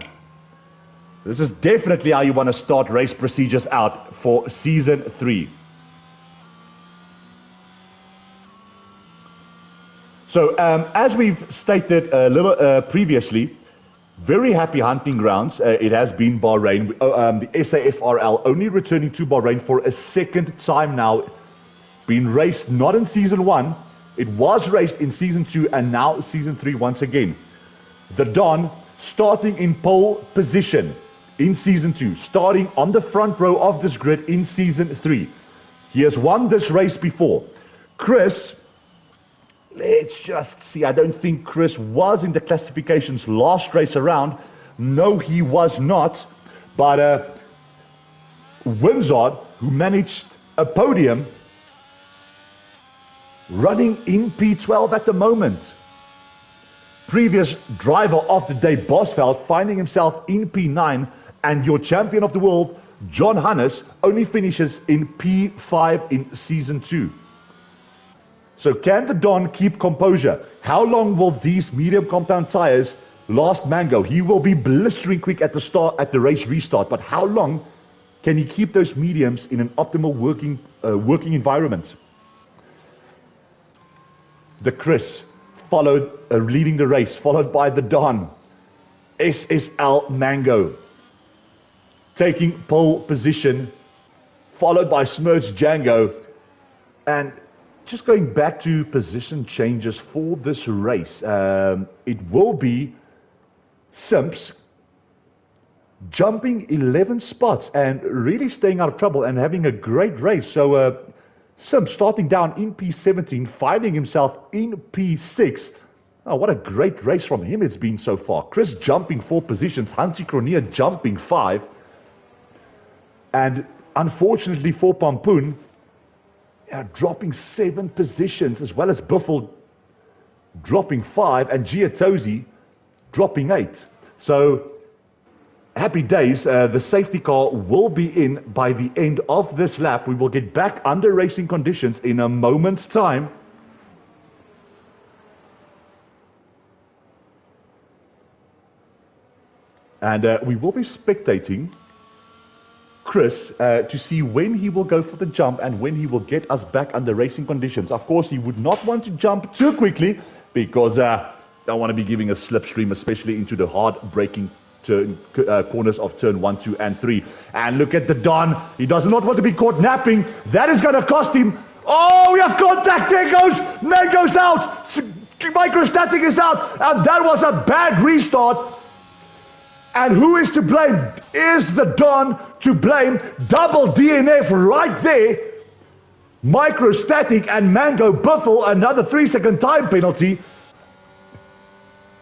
This is definitely how you want to start race procedures out for season 3. So, as we've stated a little previously, very happy hunting grounds. It has been Bahrain. The SAFRL only returning to Bahrain for a second time now. Been raced not in season 1. It was raced in season 2 and now season 3 once again. The Don starting in pole position in season 2, starting on the front row of this grid in season 3. He has won this race before. Chris, let's just see. I don't think Chris was in the classifications last race around. No, he was not. But Windsor, who managed a podium, running in P12 at the moment. Previous driver of the day, Bosveld, finding himself in P9. And your champion of the world, John Hannes, only finishes in P5 in season 2. So can the Don keep composure? How long will these medium compound tires last Mango? He will be blistering quick at the start, at the race restart, but how long can he keep those mediums in an optimal working environment? The Chris followed, leading the race, followed by the Don. SSL Mango taking pole position, followed by Smirch Django. And just going back to position changes for this race, it will be Simps jumping 11 spots and really staying out of trouble and having a great race. So Simps starting down in P17, finding himself in P6. Oh, what a great race from him it's been so far. Chris jumping 4 positions, Hansi Kroneer jumping 5. And unfortunately for Pampoen, dropping 7 positions, as well as Buffel dropping 5 and Giatosi dropping 8. So happy days. The safety car will be in by the end of this lap. We will get back under racing conditions in a moment's time. And we will be spectating Chris to see when he will go for the jump and when he will get us back under racing conditions. Of course, he would not want to jump too quickly because don't want to be giving a slipstream, especially into the hard braking corners of turn 1, 2, and 3. And look at the Don. He does not want to be caught napping. That is going to cost him. Oh, we have contact. There goes. Mango's out. Microstatic is out. And that was a bad restart. And who is to blame? Is the Don to blame? Double DNF right there. Microstatic and Mango Buffel, another 3-second time penalty.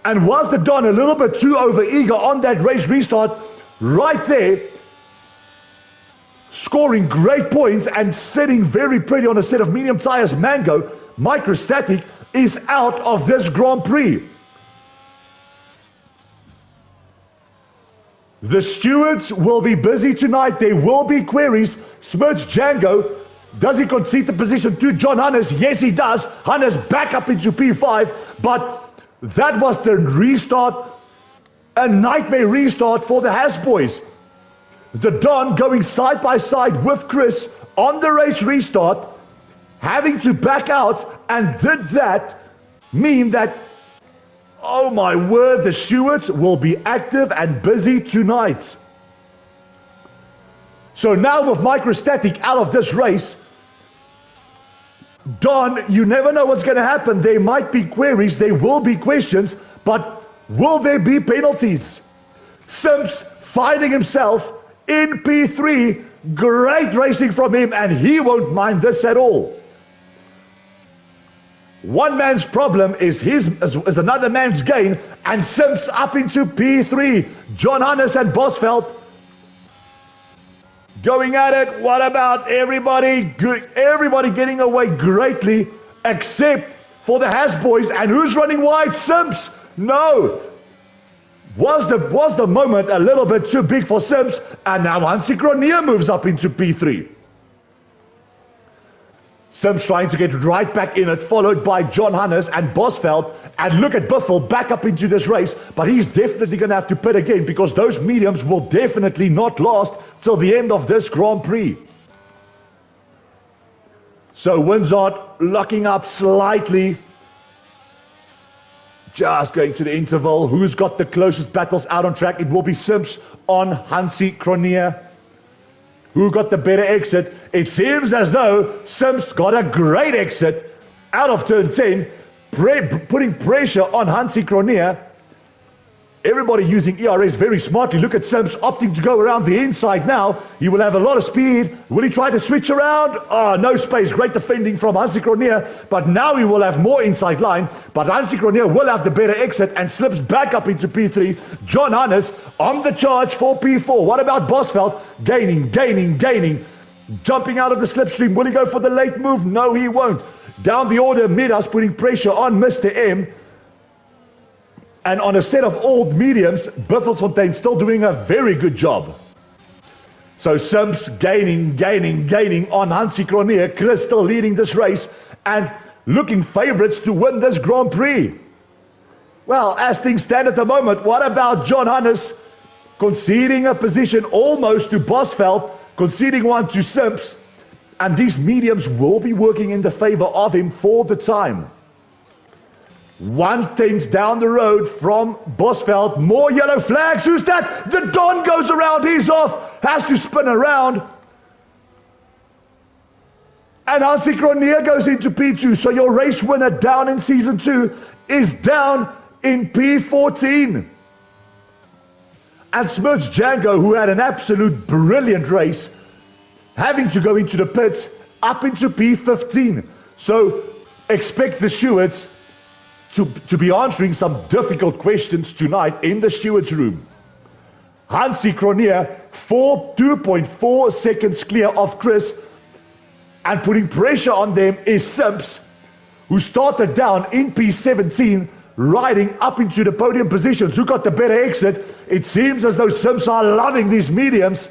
And was the Don a little bit too over-eager on that race restart? Right there. Scoring great points and sitting very pretty on a set of medium tires. Mango, Microstatic, is out of this Grand Prix. The stewards will be busy tonight. There will be queries. Smirch Django, does he concede the position to John Hannes? Yes, he does. Hannes back up into P5, but that was the restart, a nightmare restart for the Haas boys. The Don going side by side with Chris on the race restart, having to back out, and did that mean that, oh my word, the stewards will be active and busy tonight. So now with Microstatic out of this race, Don, you never know what's going to happen. There might be queries, there will be questions, but will there be penalties? Simps finding himself in P3, great racing from him, and he won't mind this at all. One man's problem is another man's gain, and Simps up into P3. John Hannes and Bosveld going at it. What about everybody? Everybody getting away greatly, except for the Haas boys. And who's running wide? Simps. No. Was the moment a little bit too big for Simps? And now Hansi Kroneer moves up into P3. Sims trying to get right back in it, followed by John Hannes and Bosveld. And look at Buffel back up into this race, but he's definitely going to have to pit again because those mediums will definitely not last till the end of this Grand Prix. So Windsor locking up slightly. Just going to the interval. Who's got the closest battles out on track? It will be Sims on Hansi Cronje. Who got the better exit? It seems as though Sims got a great exit out of turn 10, putting pressure on Hansi Cronje. Everybody using ERS very smartly. Look at Sims opting to go around the inside now. He will have a lot of speed. Will he try to switch around? Oh, no space. Great defending from Hansi Cronje. But now he will have more inside line. But Hansi Cronje will have the better exit and slips back up into P3. John Hannes on the charge for P4. What about Bosveld? Gaining. Jumping out of the slipstream. Will he go for the late move? No, he won't. Down the order, Midas putting pressure on Mr. M. And on a set of old mediums, Buffelsfontein still doing a very good job. So Sims gaining on Hansi Cronje. Chris still leading this race and looking favourites to win this Grand Prix. Well, as things stand at the moment, what about John Hannes conceding a position almost to Bosveld, conceding one to Sims, and these mediums will be working in the favour of him for the time. 1/10 down the road from Bosveld. More yellow flags. Who's that? The Don goes around. He's off. Has to spin around. And Hansi Cronje goes into P2. So your race winner down in Season 2 is down in P14. And Smirch Django, who had an absolute brilliant race, having to go into the pits, up into P15. So expect the stewards to be answering some difficult questions tonight in the stewards room. Hansi Cronje, 2.4 seconds clear of Chris, and putting pressure on them is Sims, who started down in P17, riding up into the podium positions. Who got the better exit? It seems as though Sims are loving these mediums,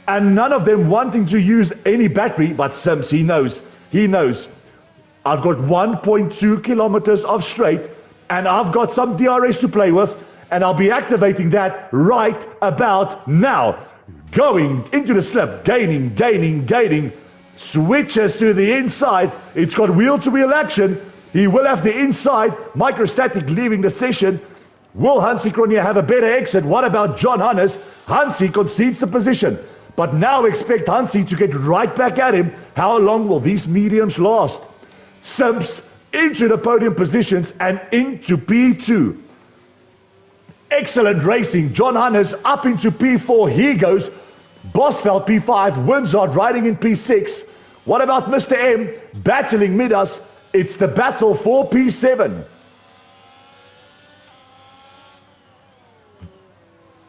and none of them wanting to use any battery, but Sims, he knows. I've got 1.2 kilometers of straight, and I've got some DRS to play with, and I'll be activating that right about now. Going into the slip, gaining, switches to the inside. It's got wheel-to-wheel action. He will have the inside, microstatic leaving the session. Will Hansi Cronje have a better exit? What about John Hannes? Hansi concedes the position, but now expect Hansi to get right back at him. How long will these mediums last? Sims into the podium positions and into P2. Excellent racing. John Hannes up into P4. He goes. Bosveld P5. Windsor riding in P6. What about Mr. M battling Midas? It's the battle for P7.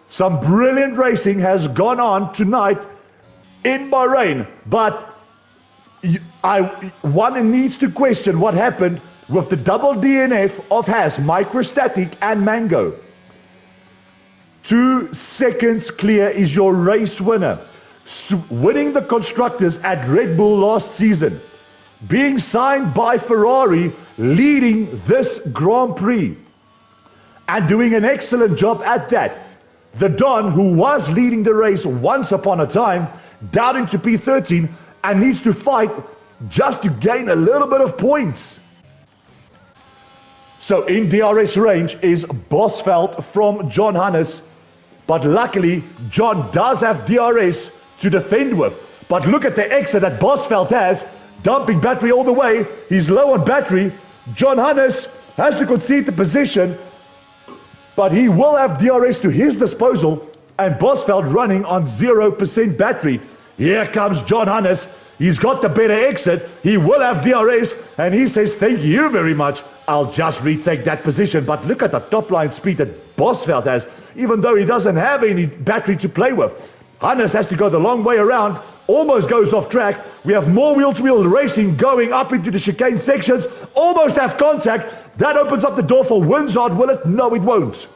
Some brilliant racing has gone on tonight in Bahrain, but one needs to question what happened with the double DNF of Haas, Microstatic and Mango. 2 seconds clear is your race winner. Winning the constructors at Red Bull last season. Being signed by Ferrari, leading this Grand Prix. And doing an excellent job at that. The Don, who was leading the race once upon a time, down into P13 and needs to fight just to gain a little bit of points. So in DRS range is Bosveld from John Hannes, but luckily John does have DRS to defend with. But look at the exit that Bosveld has, dumping battery all the way. He's low on battery. John Hannes has to concede the position, but he will have DRS to his disposal, and Bosveld running on 0% battery. Here comes John Hannes. He's got the better exit. He will have DRS, and he says, thank you very much. I'll just retake that position. But look at the top line speed that Bosveld has, even though he doesn't have any battery to play with. Hannes has to go the long way around, almost goes off track. We have more wheel-to-wheel racing going up into the chicane sections, almost have contact. That opens up the door for Windsor. Will it? No, it won't.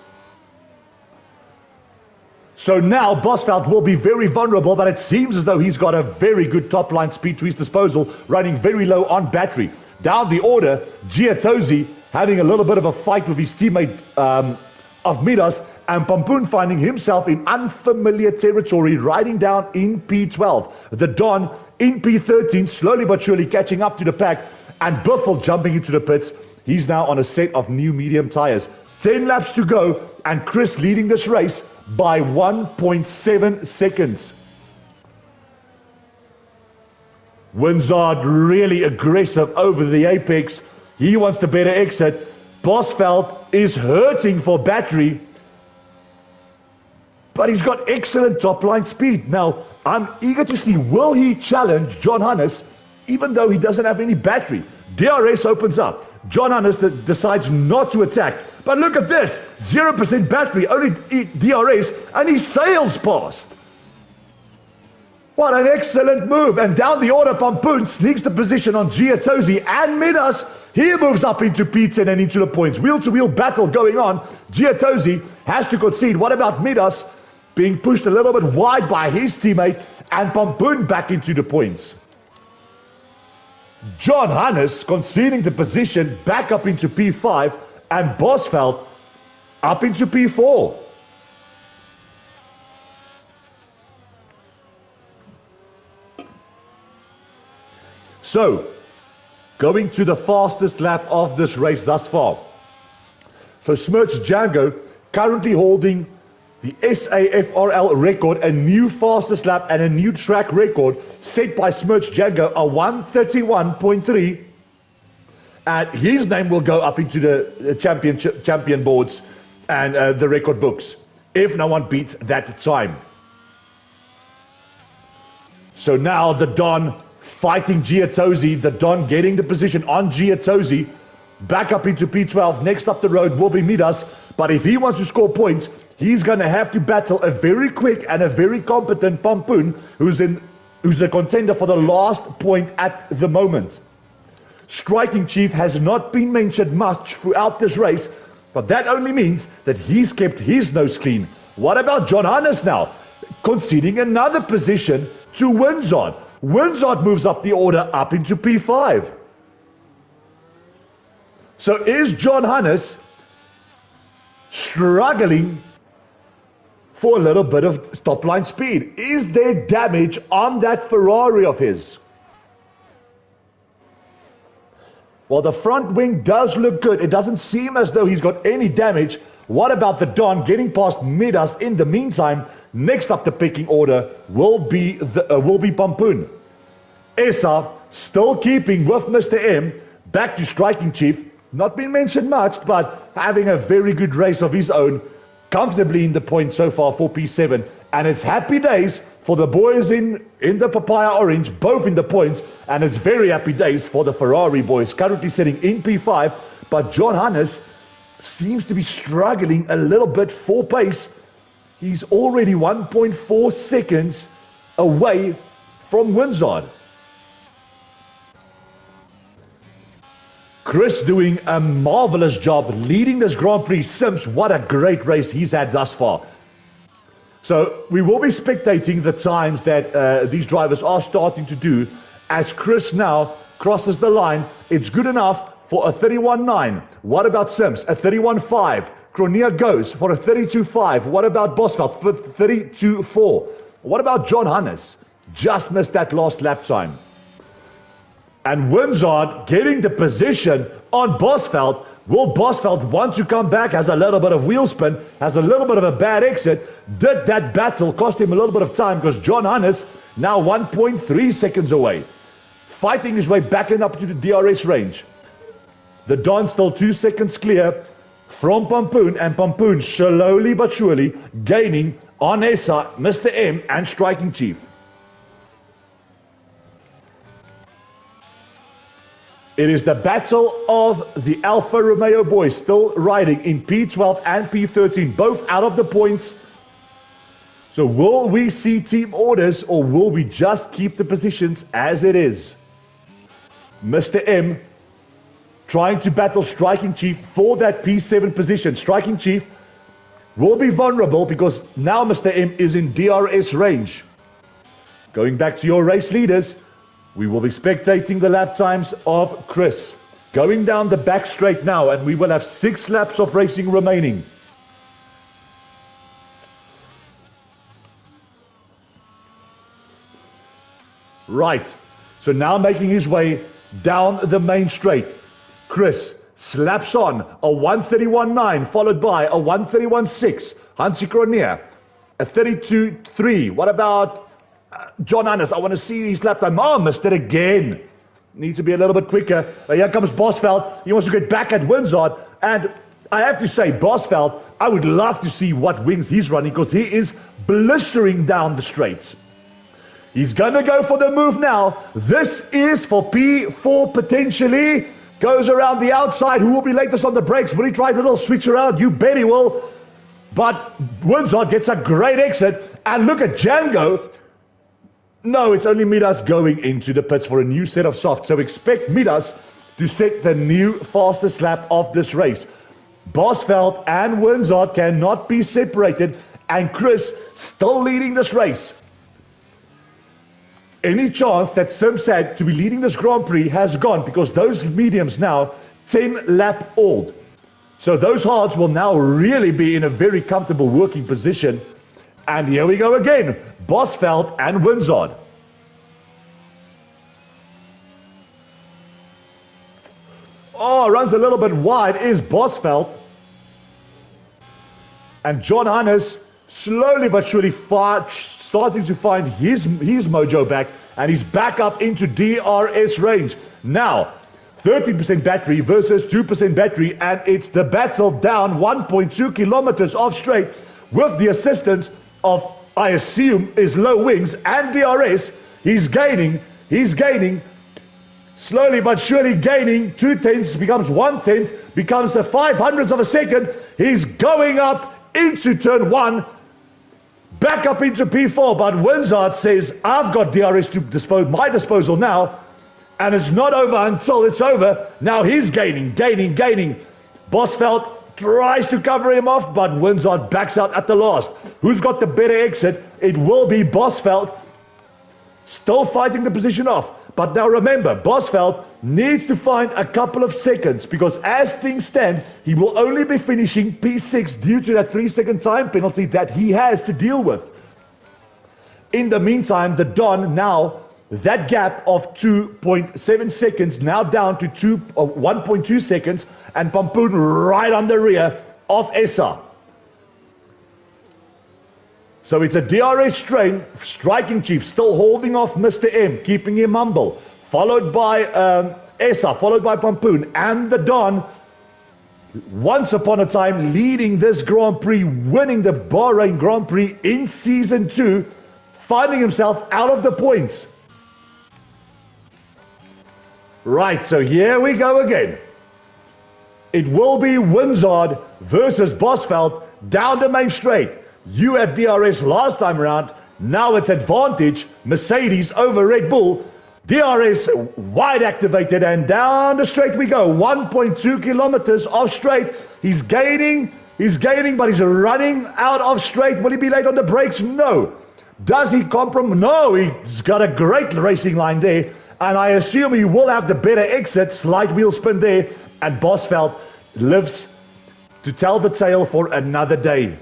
So now Bosveld will be very vulnerable, but it seems as though he's got a very good top line speed to his disposal, running very low on battery. Down the order, Giatozzi having a little bit of a fight with his teammate of Midas, and Pompoen finding himself in unfamiliar territory, riding down in P12. The Don in P13, slowly but surely catching up to the pack, and Buffel jumping into the pits. He's now on a set of new medium tires. 10 laps to go, and Chris leading this race by 1.7 seconds. Winzard really aggressive over the apex. He wants the better exit. Bosveld is hurting for battery, but he's got excellent top line speed. Now, I'm eager to see, will he challenge John Hannes, even though he doesn't have any battery? DRS opens up. John Hannes decides not to attack. But look at this, 0% battery, only DRS, and he sails past. What an excellent move. And down the order, Pompoen sneaks the position on Giatozzi and Midas. He moves up into P10 and into the points. Wheel-to-wheel battle going on. Giatozzi has to concede. What about Midas being pushed a little bit wide by his teammate, and Pompoen back into the points? John Hannes conceding the position back up into P5, and Bosveld up into P4. So, going to the fastest lap of this race thus far. For Smirch Django, currently holding the SAFRL record, a new fastest lap and a new track record set by Smirch Django, a 1:31.3. And his name will go up into the champion boards and the record books if no one beats that time. So now the Don fighting Giatozzi, the Don getting the position on Giatozzi, back up into P12. Next up the road will be Midas, but if he wants to score points, he's going to have to battle a very quick and a very competent Pompoen, who's a contender for the last point at the moment. Striking Chief has not been mentioned much throughout this race, but that only means that he's kept his nose clean. What about John Hannes now? Conceding another position to Winzard. Winzard moves up the order up into P5. So is John Hannes struggling for a little bit of top line speed? Is there damage on that Ferrari of his? Well, the front wing does look good. It doesn't seem as though he's got any damage. What about the Don getting past Midas in the meantime? Next up the picking order will be Pompoen. Esa still keeping with Mr. M. Back to Striking Chief. Not been mentioned much, but having a very good race of his own. Comfortably in the points so far for P7. And it's happy days for the boys in the Papaya Orange, both in the points. And it's very happy days for the Ferrari boys, currently sitting in P5. But John Hannes seems to be struggling a little bit for pace. He's already 1.4 seconds away from Winzard. Chris doing a marvelous job leading this Grand Prix. Sims, what a great race he's had thus far. So we will be spectating the times that these drivers are starting to do as Chris now crosses the line. It's good enough for a 31.9. What about Sims? A 31.5. Cronia goes for a 32.5. What about Bosveld for 32.4? What about John Hannes? Just missed that last lap time. And Winzard getting the position on Bosveld. Will Bosveld want to come back? Has a little bit of wheel spin, has a little bit of a bad exit. Did that battle cost him a little bit of time, because John Hannes now 1.3 seconds away. Fighting his way back and up to the DRS range. The Don still 2 seconds clear from Pompoen, and Pompoen slowly but surely gaining on Esa, Mr. M and Striking Chief. It is the battle of the Alfa Romeo boys, still riding in P12 and P13, both out of the points. So will we see team orders, or will we just keep the positions as it is? Mr. M trying to battle Striking Chief for that P7 position. Striking Chief will be vulnerable because now Mr. M is in DRS range. Going back to your race leaders, we will be spectating the lap times of Chris. Going down the back straight now, and we will have 6 laps of racing remaining. Right, so now making his way down the main straight. Chris slaps on a 1:31.9, followed by a 1:31.6. Hansi Kroneer, a 32.3. What about John Hannes? I want to see his lap time. Oh, missed it again. Needs to be a little bit quicker. Here comes Bosveld. He wants to get back at Windsor. And I have to say, Bosveld, I would love to see what wings he's running because he is blistering down the straights. He's going to go for the move now. This is for P4 potentially. Goes around the outside. Who will be latest on the brakes? Will he try the little switch around? You bet he will. But Windsor gets a great exit. And look at Django. No, it's only Midas going into the pits for a new set of softs. So expect Midas to set the new fastest lap of this race. Bosveld and Windsor cannot be separated. And Chris still leading this race. Any chance that Sims had to be leading this Grand Prix has gone because those mediums now 10 lap old. So those hards will now really be in a very comfortable working position. And here we go again. Bosveld and Windsor. Oh, runs a little bit wide is Bosveld. And John Hannes slowly but surely starting to find his mojo back, and he's back up into DRS range. Now, 13% battery versus 2% battery, and it's the battle down 1.2 kilometers off straight with the assistance of, I assume, is low wings and DRS. He's gaining, slowly but surely gaining 0.2, becomes 1/10, becomes the 500ths of a second. He's going up into turn 1. Back up into P4, but Windsor says, I've got DRS to my disposal now, and it's not over until it's over. Now he's gaining. Bosveld tries to cover him off, but Windsor backs out at the last. Who's got the better exit? It will be Bosveld, still fighting the position off. But now remember, Bosveld needs to find a couple of seconds because as things stand, he will only be finishing P6 due to that 3-second time penalty that he has to deal with. In the meantime, the Don now, that gap of 2.7 seconds now down to 1.2 seconds, and Pampoen right on the rear of Essa. So it's a DRS strain. Striking Chief still holding off Mr. M, keeping him humble. Followed by Essa, followed by Pampoen. And the Don, once upon a time, leading this Grand Prix, winning the Bahrain Grand Prix in Season 2, finding himself out of the points. Right, so here we go again. It will be Windsor versus Bosveld down the main straight. You had DRS last time around. Now it's advantage. Mercedes over Red Bull. DRS wide activated and down the straight we go. 1.2 kilometers off straight. He's gaining, but he's running out of straight. Will he be late on the brakes? No. Does he compromise? No, he's got a great racing line there. And I assume he will have the better exit. Slight wheel spin there. And Bosveld lives to tell the tale for another day.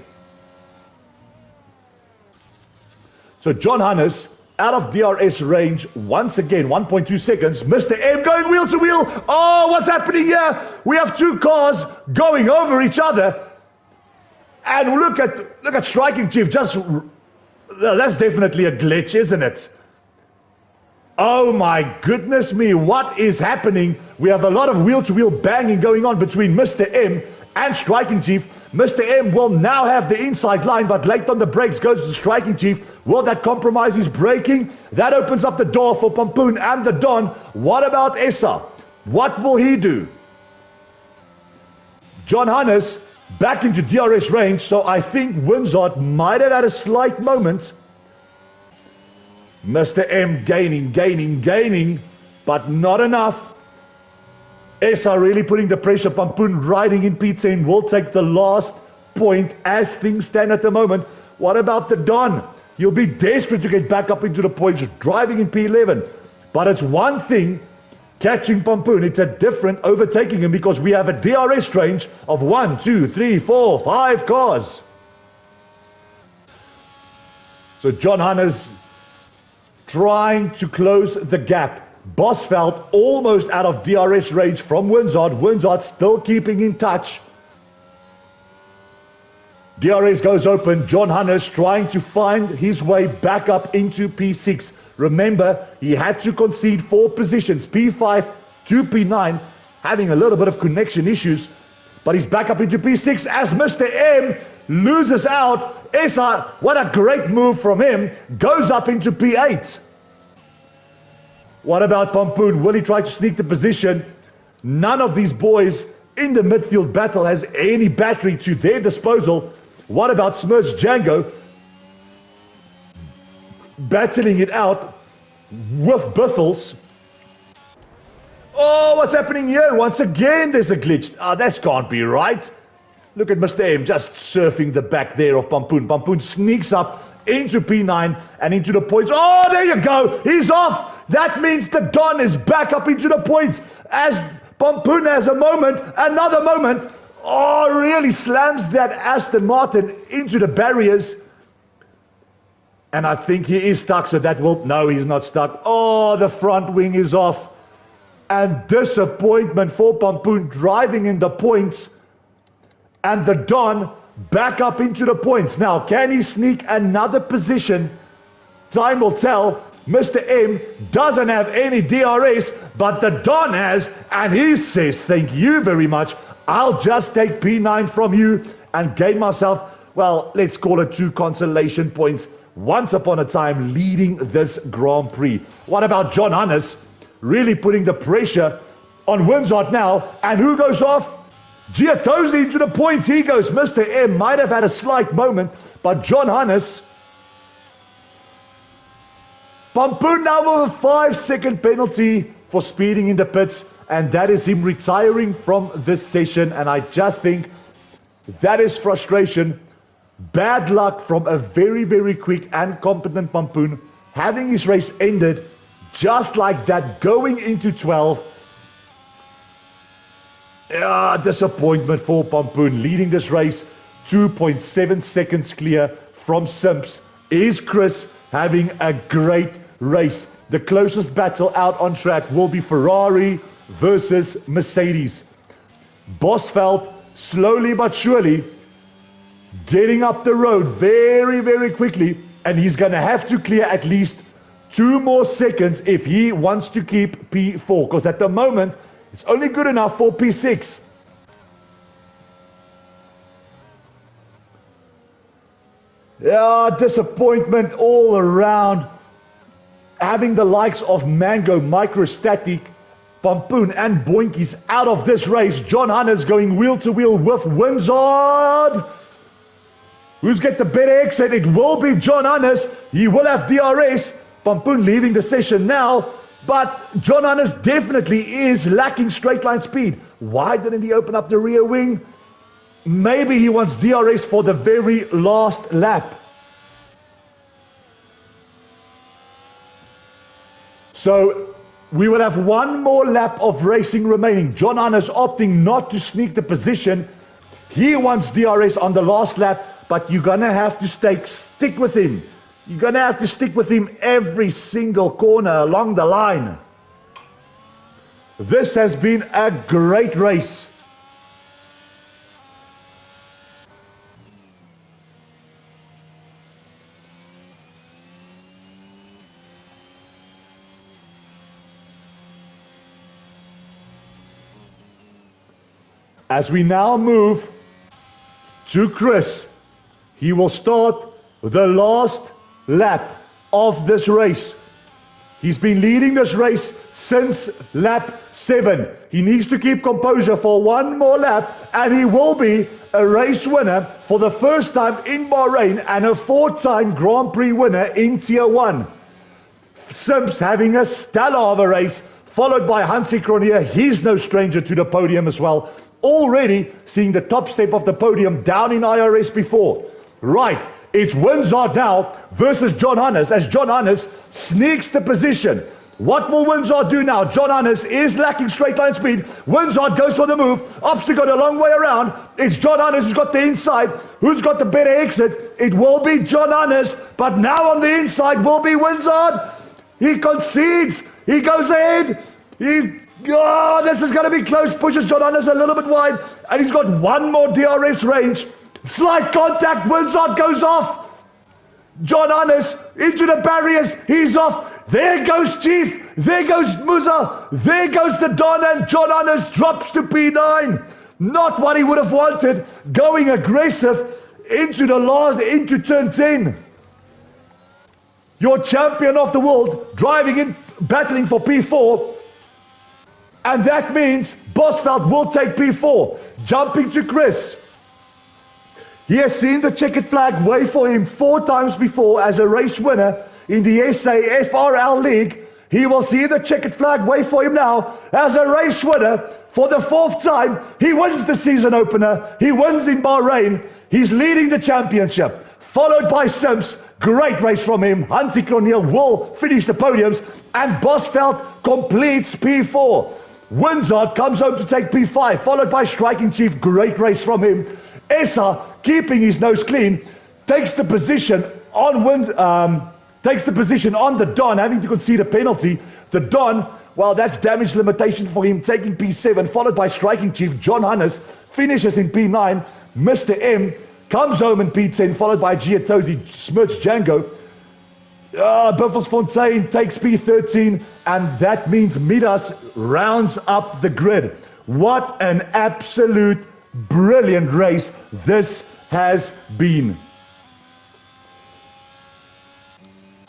So John Hannes out of DRS range once again, 1.2 seconds. Mr. M going wheel to wheel. Oh, what's happening here? We have two cars going over each other. And look at Striking Chief. That's definitely a glitch, isn't it? Oh my goodness me, what is happening? We have a lot of wheel-to-wheel banging going on between Mr. M and Striking Chief. Mr. M will now have the inside line, but late on the brakes goes to Striking Chief. Will that compromise his braking? That opens up the door for Pampoen and the Don. What about Essa? What will he do? John Hannes back into DRS range, so I think Windsor might have had a slight moment. Mr. M gaining, but not enough. Essa really putting the pressure. Pampoen riding in P10 will take the last point as things stand at the moment. What about the Don? He'll be desperate to get back up into the points, driving in P11. But it's one thing catching Pompoen. It's a different overtaking him because we have a DRS range of 1, 2, 3, 4, 5 cars. So John Hannes trying to close the gap. Bosveld almost out of DRS range from Winsard. Winsard still keeping in touch. DRS goes open. John Hannes trying to find his way back up into P6. Remember, he had to concede 4 positions, P5 to P9, having a little bit of connection issues. But he's back up into P6 as Mr. M loses out. Esa, what a great move from him, goes up into P8. What about Pompoen? Will he try to sneak the position? None of these boys in the midfield battle has any battery to their disposal. What about Smirch Django? Battling it out with Biffles. Oh, what's happening here? Once again, there's a glitch. That can't be right. Look at Mr. M just surfing the back there of Pompoen. Pompoen sneaks up into P9 and into the points. Oh, there you go. He's off. That means the Don is back up into the points as Pompoen has a moment, another moment. Oh, really slams that Aston Martin into the barriers. And I think he is stuck, so that will... No, he's not stuck. Oh, the front wing is off. And disappointment for Pompoen driving in the points. And the Don back up into the points. Now, can he sneak another position? Time will tell. Mr. M doesn't have any DRS, but the Don has, and he says, thank you very much. I'll just take P9 from you and gain myself, well, let's call it 2 consolation points. Once upon a time leading this Grand Prix. What about John Hannes? Really putting the pressure on Winsard now. And who goes off? Giottosi into the points. He goes. Mr. M might have had a slight moment, but John Hannes... Pompoen now with a 5-second penalty for speeding in the pits, and that is him retiring from this session. And I just think that is frustration. Bad luck from a very, very quick and competent Pompoen, having his race ended just like that, going into 12. Disappointment for Pompoen, leading this race 2.7 seconds clear from Simps. Is Chris having a great race? The closest battle out on track will be Ferrari versus Mercedes. Bosveld slowly but surely getting up the road very, very quickly, and he's going to have to clear at least 2 more seconds if he wants to keep P4, because at the moment it's only good enough for P6. Disappointment all around. Having the likes of Mango, Microstatic, Pompoen and Boinkies out of this race. John Hannes going wheel to wheel with Winsard. Who's got the better exit? It will be John Hannes. He will have DRS. Pompoen leaving the session now. But John Hannes definitely is lacking straight line speed. Why didn't he open up the rear wing? Maybe he wants DRS for the very last lap. So we will have 1 more lap of racing remaining. John Hannes opting not to sneak the position. He wants DRS on the last lap. But you're going to have to stick with him. You're going to have to stick with him every single corner along the line. This has been a great race. As we now move to Chris, he will start the last lap of this race. He's been leading this race since lap 7. He needs to keep composure for 1 more lap, and he will be a race winner for the first time in Bahrain and a 4-time Grand Prix winner in Tier 1. Simps having a stellar of a race, followed by Hansi Cronje. He's no stranger to the podium as well. already seeing the top step of the podium down in IRS before. Right, it's Windsor now versus John Hannes as John Hannes sneaks the position. What will Windsor do now? John Hannes is lacking straight line speed. Windsor goes for the move. Obstacle a long way around. It's John Hannes who's got the inside. Who's got the better exit? It will be John Hannes, but now on the inside will be Windsor. He concedes. He goes ahead. This is going to be close. Pushes John Hannes a little bit wide, and he's got one more DRS range. Slight contact. Windsor goes off. John Hannes into the barriers. He's off. There goes Chief. There goes Musa. There goes the Don, and John Hannes drops to P9. Not what he would have wanted. Going aggressive into turn 10. Your champion of the world driving in, battling for P4. And that means Bosveld will take P4. Jumping to Chris. He has seen the checkered flag wave for him 4 times before as a race winner in the SAFRL League. He will see the checkered flag wave for him now as a race winner for the 4th time. He wins the season opener. He wins in Bahrain. He's leading the championship. Followed by Sims. Great race from him. Hansie Croneel will finish the podiums. And Bosveld completes P4. Windsor comes home to take P5. Followed by Striking Chief. Great race from him. Essa, keeping his nose clean, takes the position on the Don, having to concede a penalty. The Don, well, that's damage limitation for him, taking P7, followed by Striking Chief. John Hannes finishes in P9. Mr. M comes home in P10, followed by Giatosi, Smirch Django. Buffelsfontein takes P13, and that means Midas rounds up the grid. What an absolute brilliant race this has been.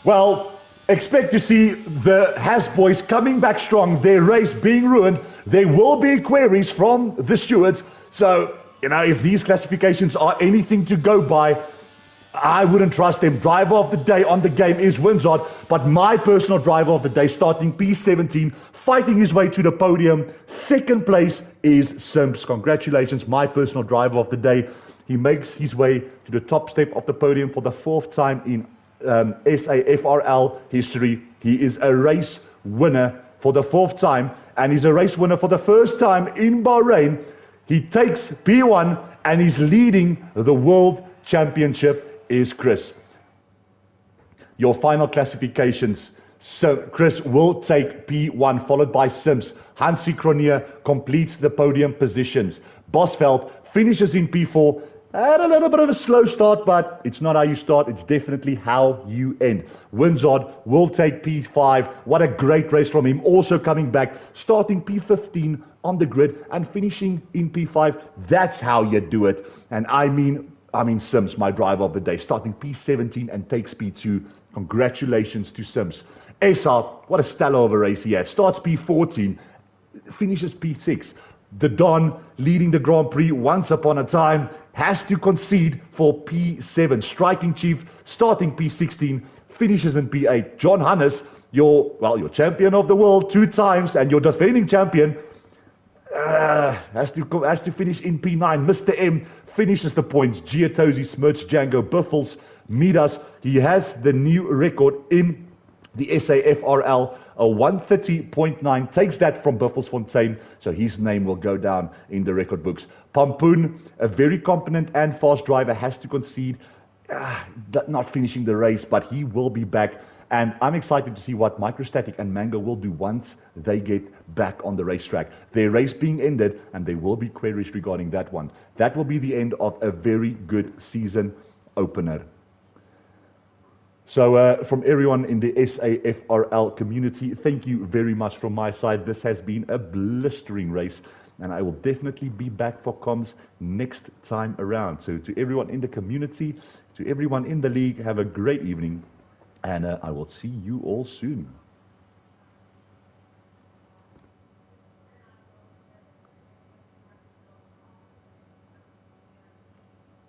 Well, expect to see the Haas boys coming back strong, their race being ruined. There will be queries from the stewards. So, if these classifications are anything to go by, I wouldn't trust them. Driver of the day on the game is Windsor, but my personal driver of the day, starting P17, fighting his way to the podium, 2nd place is Sims. Congratulations, my personal driver of the day. He makes his way to the top step of the podium for the 4th time in SAFRL history. He is a race winner for the 4th time, and he's a race winner for the 1st time in Bahrain. He takes P1, and he's leading the World Championship is Chris. Your final classifications. So Chris will take P1, followed by Sims. Hansie Croneel completes the podium positions. Bosveld finishes in P4. Had a little bit of a slow start, but it's not how you start. It's definitely how you end. Windsor will take P5. What a great race from him. Also coming back, starting P15 on the grid and finishing in P5. That's how you do it. And I mean Sims, my driver of the day, starting P17 and takes P2. Congratulations to Sims. Essa, what a stellar of a race he had. Starts P14, finishes P6. The Don, leading the Grand Prix once upon a time, has to concede for P7. Striking Chief, starting P16, finishes in P8. John Hannes, your champion of the world 2 times and your defending champion, has to finish in P9. Mr. M finishes the points. Giatosi, Smirch, Django, Buffels, Midas. He has the new record in the SAFRL, a 130.9. Takes that from Buffelsfontein, so his name will go down in the record books. Pampoen, a very competent and fast driver, has to concede, not finishing the race, but he will be back. And I'm excited to see what Microstatic and Mango will do once they get back on the racetrack. Their race being ended, and there will be queries regarding that one. That will be the end of a very good season opener. So from everyone in the SAFRL community, thank you very much from my side. This has been a blistering race, and I will definitely be back for comms next time around. So to everyone in the community, to everyone in the league, have a great evening. And I will see you all soon.